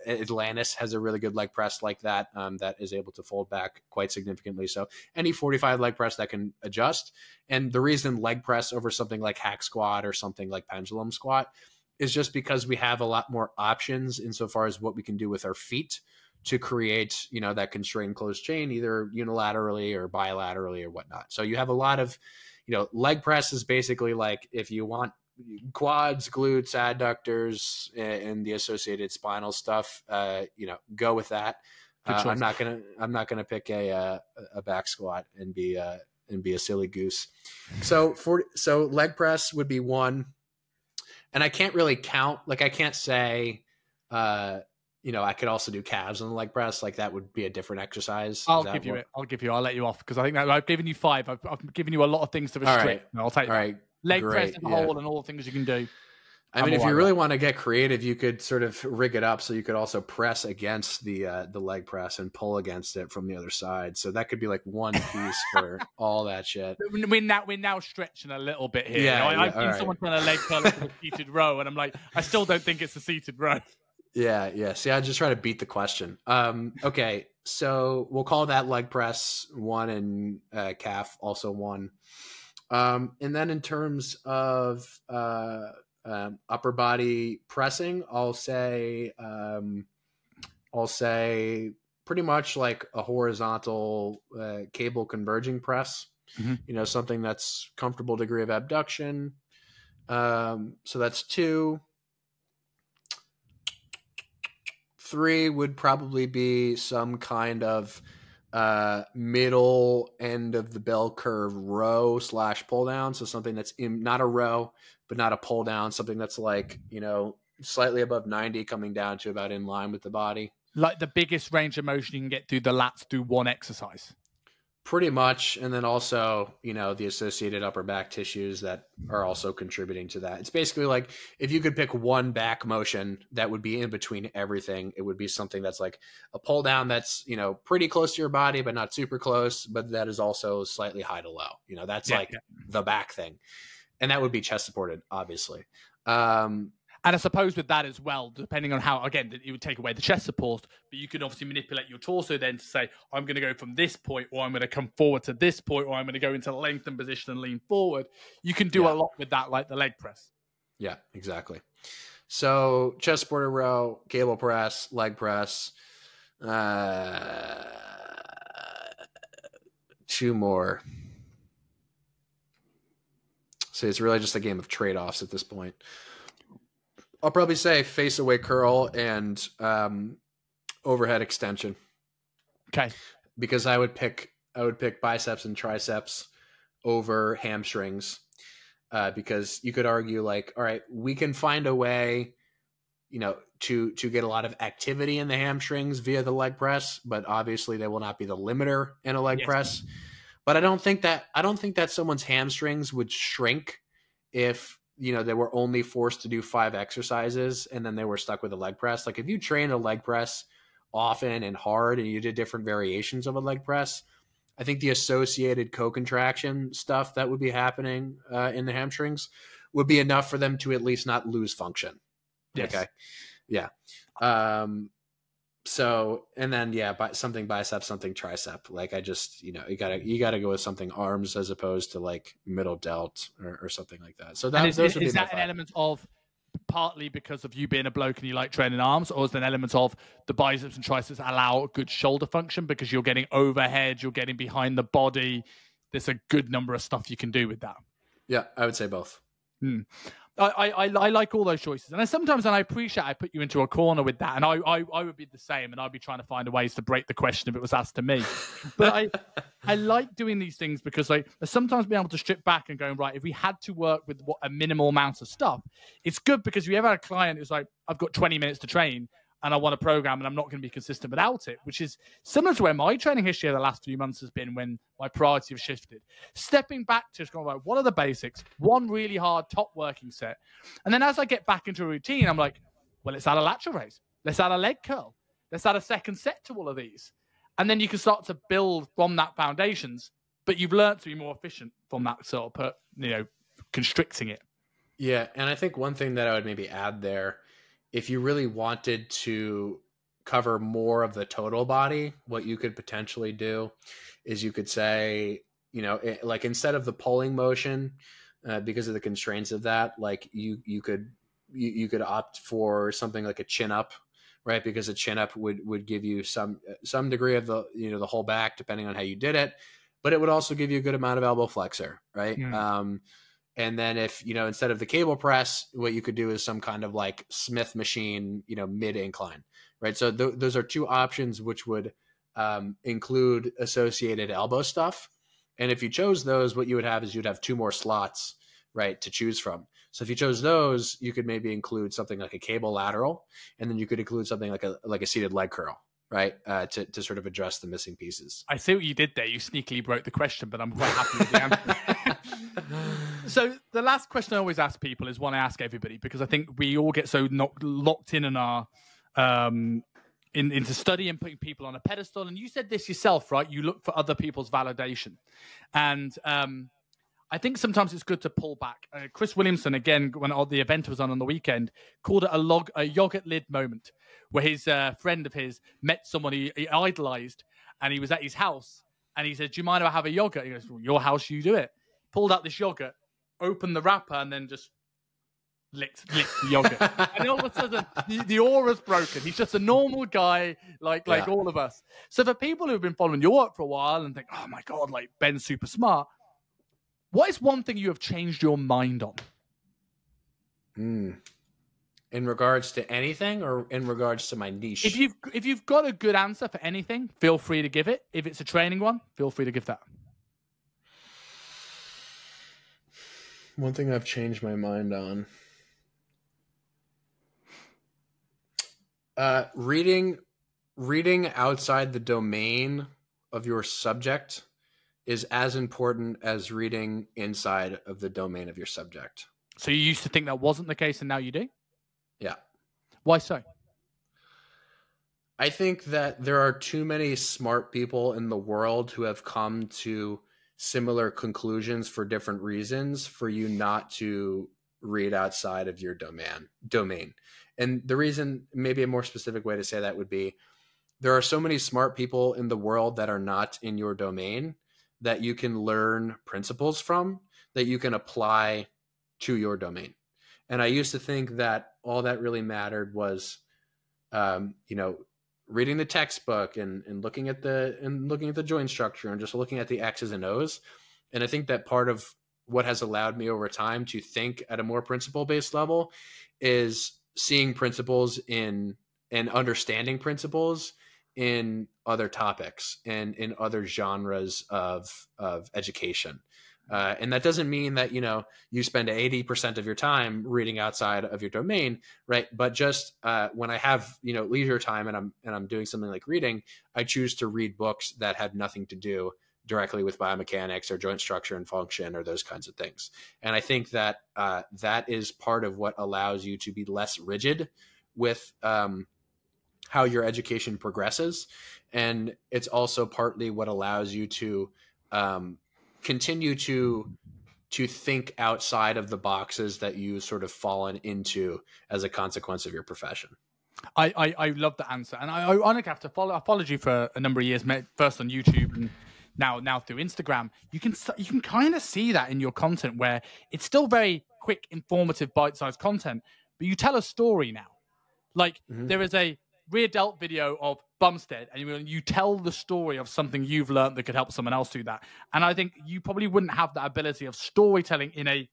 Atlantis has a really good leg press like that, that is able to fold back quite significantly. So any 45 leg press that can adjust. And the reason leg press over something like hack squat or something like pendulum squat is just because we have a lot more options insofar as what we can do with our feet to create, that constrained closed chain, either unilaterally or bilaterally or whatnot. So you have a lot of, leg press is basically like if you want quads, glutes, adductors, and the associated spinal stuff, go with that. I'm not gonna pick a back squat and be a silly goose. So leg press would be one, and I can't really count. Like I can't say, I could also do calves on the leg press. Like that would be a different exercise. I'll let you off because I think that I've given you 5. I've given you a lot of things to restrict. Right. I'll take that. All right. Leg press in the hole and all the things you can do. I mean, if you really want to get creative, you could sort of rig it up so you could also press against the leg press and pull against it from the other side. So that could be like one piece for all that shit. We're now stretching a little bit here. I've seen someone trying to leg curl with a seated row, and I'm like, I still don't think it's a seated row. Yeah. See, I just try to beat the question. Okay, so we'll call that leg press 1 and calf also 1. And then in terms of upper body pressing, I'll say pretty much like a horizontal cable converging press. Mm-hmm. Something that's comfortable degree of abduction. So that's 2. 3 would probably be some kind of middle end of the bell curve row / pull down. So something that's not a row, but not a pull down, something that's like, slightly above 90 coming down to about in line with the body. Like the biggest range of motion you can get through the lats through one exercise. Pretty much. And then also, the associated upper back tissues that are also contributing to that. It's basically like if you could pick one back motion that would be in between everything, it would be something that's like a pull down that's, pretty close to your body, but not super close, but that is also slightly high to low. That's the back thing. And that would be chest supported, obviously. And I suppose with that as well, depending on how, again, you would take away the chest support, but you can obviously manipulate your torso then to say, I'm going to go from this point, or I'm going to come forward to this point, or I'm going to go into lengthen position and lean forward. You can do a lot with that, like the leg press. Yeah, exactly. So chest supported row, cable press, leg press. 2 more. So it's really just a game of trade-offs at this point. I'll probably say face away curl and overhead extension. Okay. Because I would pick biceps and triceps over hamstrings. Because you could argue like, all right, we can find a way, to get a lot of activity in the hamstrings via the leg press, but obviously they will not be the limiter in a leg press. But I don't think that someone's hamstrings would shrink if they were only forced to do 5 exercises and then they were stuck with a leg press. Like if you train a leg press often and hard and you did different variations of a leg press, I think the associated co-contraction stuff that would be happening in the hamstrings would be enough for them to at least not lose function. Yes. Okay. Yeah. So, and then, something bicep, something tricep. Like I just, you gotta go with something arms as opposed to like middle delt or something like that. So is that an element of partly because of you being a bloke and you like training arms, or is there an element of the biceps and triceps allow good shoulder function because you're getting overhead, you're getting behind the body? There's a good number of stuff you can do with that. Yeah, I would say both. I like all those choices, and I appreciate I put you into a corner with that, and I would be the same, and I'd be trying to find ways to break the question if it was asked to me. But I like doing these things because like sometimes being able to strip back and going, right, if we had to work with a minimal amount of stuff, it's good because if you ever had a client who's like, I've got 20 minutes to train and I want a program and I'm not going to be consistent without it, which is similar to where my training history of the last few months has been when my priorities have shifted. Stepping back to just going, right, what are the basics? One really hard top working set. And then as I get back into a routine, I'm like, well, let's add a lateral raise. Let's add a leg curl. Let's add a second set to all of these. And then you can start to build from that foundations, but you've learned to be more efficient from that sort of, constricting it. Yeah. And I think one thing that I would maybe add there, if you really wanted to cover more of the total body, what you could potentially do is you could say, like instead of the pulling motion, because of the constraints of that, like you could opt for something like a chin up, right? Because a chin up would give you some degree of the whole back, depending on how you did it, but it would also give you a good amount of elbow flexor, right? Mm. And then if, instead of the cable press, what you could do is some kind of like Smith machine, mid incline, right? So those are two options which would include associated elbow stuff. And if you chose those, what you would have is you'd have two more slots, right, to choose from. So if you chose those, you could maybe include something like a cable lateral, and then you could include something like a seated leg curl, right, to sort of address the missing pieces. I see what you did there. You sneakily broke the question, but I'm quite happy with the answer. So the last question I always ask people is one I ask everybody, because I think we all get so locked in our into study and putting people on a pedestal. And you said this yourself, right? You look for other people's validation. And I think sometimes it's good to pull back. Chris Williamson, again, when the event was on the weekend, called it a yogurt lid moment, where his friend of his met someone he idolized, and he was at his house, and he said, do you mind if I have a yogurt? He goes, well, your house, you do it. Pulled out this yogurt, opened the wrapper, and then just licked the yogurt. And all of a sudden, the aura's broken. He's just a normal guy, like all of us. So for people who've been following your work for a while and think, oh my God, like Ben's super smart, what is one thing you have changed your mind on? In regards to anything, or in regards to my niche? If you've got a good answer for anything, feel free to give it. If it's a training one, feel free to give that. One thing I've changed my mind on. Reading outside the domain of your subject is as important as reading inside of the domain of your subject. So you used to think that wasn't the case, and now you do? Yeah. Why so? I think that there are too many smart people in the world who have come to similar conclusions for different reasons for you not to read outside of your domain. And the reason, maybe a more specific way to say that would be, there are so many smart people in the world that are not in your domain that you can learn principles from, that you can apply to your domain. And I used to think that all that really mattered was, reading the textbook and looking at the joint structure and just looking at the X's and O's. And I think that part of what has allowed me over time to think at a more principle-based level is seeing principles and understanding principles in other topics and in other genres of education. And that doesn't mean that, you spend 80% of your time reading outside of your domain, right? But just when I have, leisure time and I'm doing something like reading, I choose to read books that have nothing to do directly with biomechanics or joint structure and function or those kinds of things. And I think that that is part of what allows you to be less rigid with how your education progresses. And it's also partly what allows you to continue to think outside of the boxes that you sort of fallen into as a consequence of your profession. I love the answer. And I have to I followed you for a number of years, first on YouTube and now through Instagram. You can kind of see that in your content, where it's still very quick, informative, bite-sized content, but you tell a story now. Like there is a rear delt video of Bumstead, and you tell the story of something you've learned that could help someone else do that. And I think you probably wouldn't have that ability of storytelling in a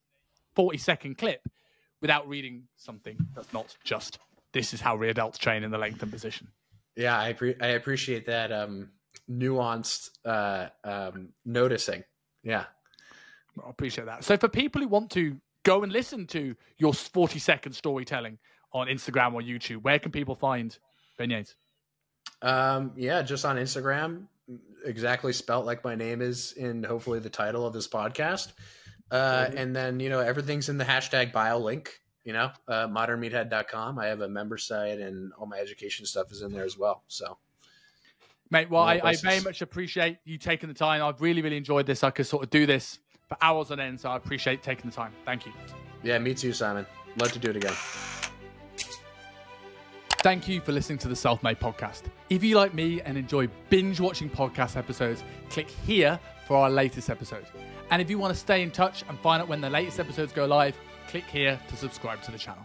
40-second clip, without reading something that's not just, this is how rear delts train in the lengthened position. Yeah, I appreciate that nuanced noticing. Yeah. I appreciate that. So for people who want to go and listen to your 40-second storytelling on Instagram or YouTube, where can people find Beignets? Just on Instagram, exactly spelt like my name is in hopefully the title of this podcast. And then, everything's in the hashtag bio link, modernmeathead.com. I have a member site and all my education stuff is in there as well. So, mate, well, I very much appreciate you taking the time. I've really, really enjoyed this. I could sort of do this for hours on end, so I appreciate taking the time. Thank you. Yeah, me too, Simon. Love to do it again. Thank you for listening to the Self-Made Podcast. If you like me and enjoy binge watching podcast episodes, click here for our latest episode. And if you want to stay in touch and find out when the latest episodes go live, click here to subscribe to the channel.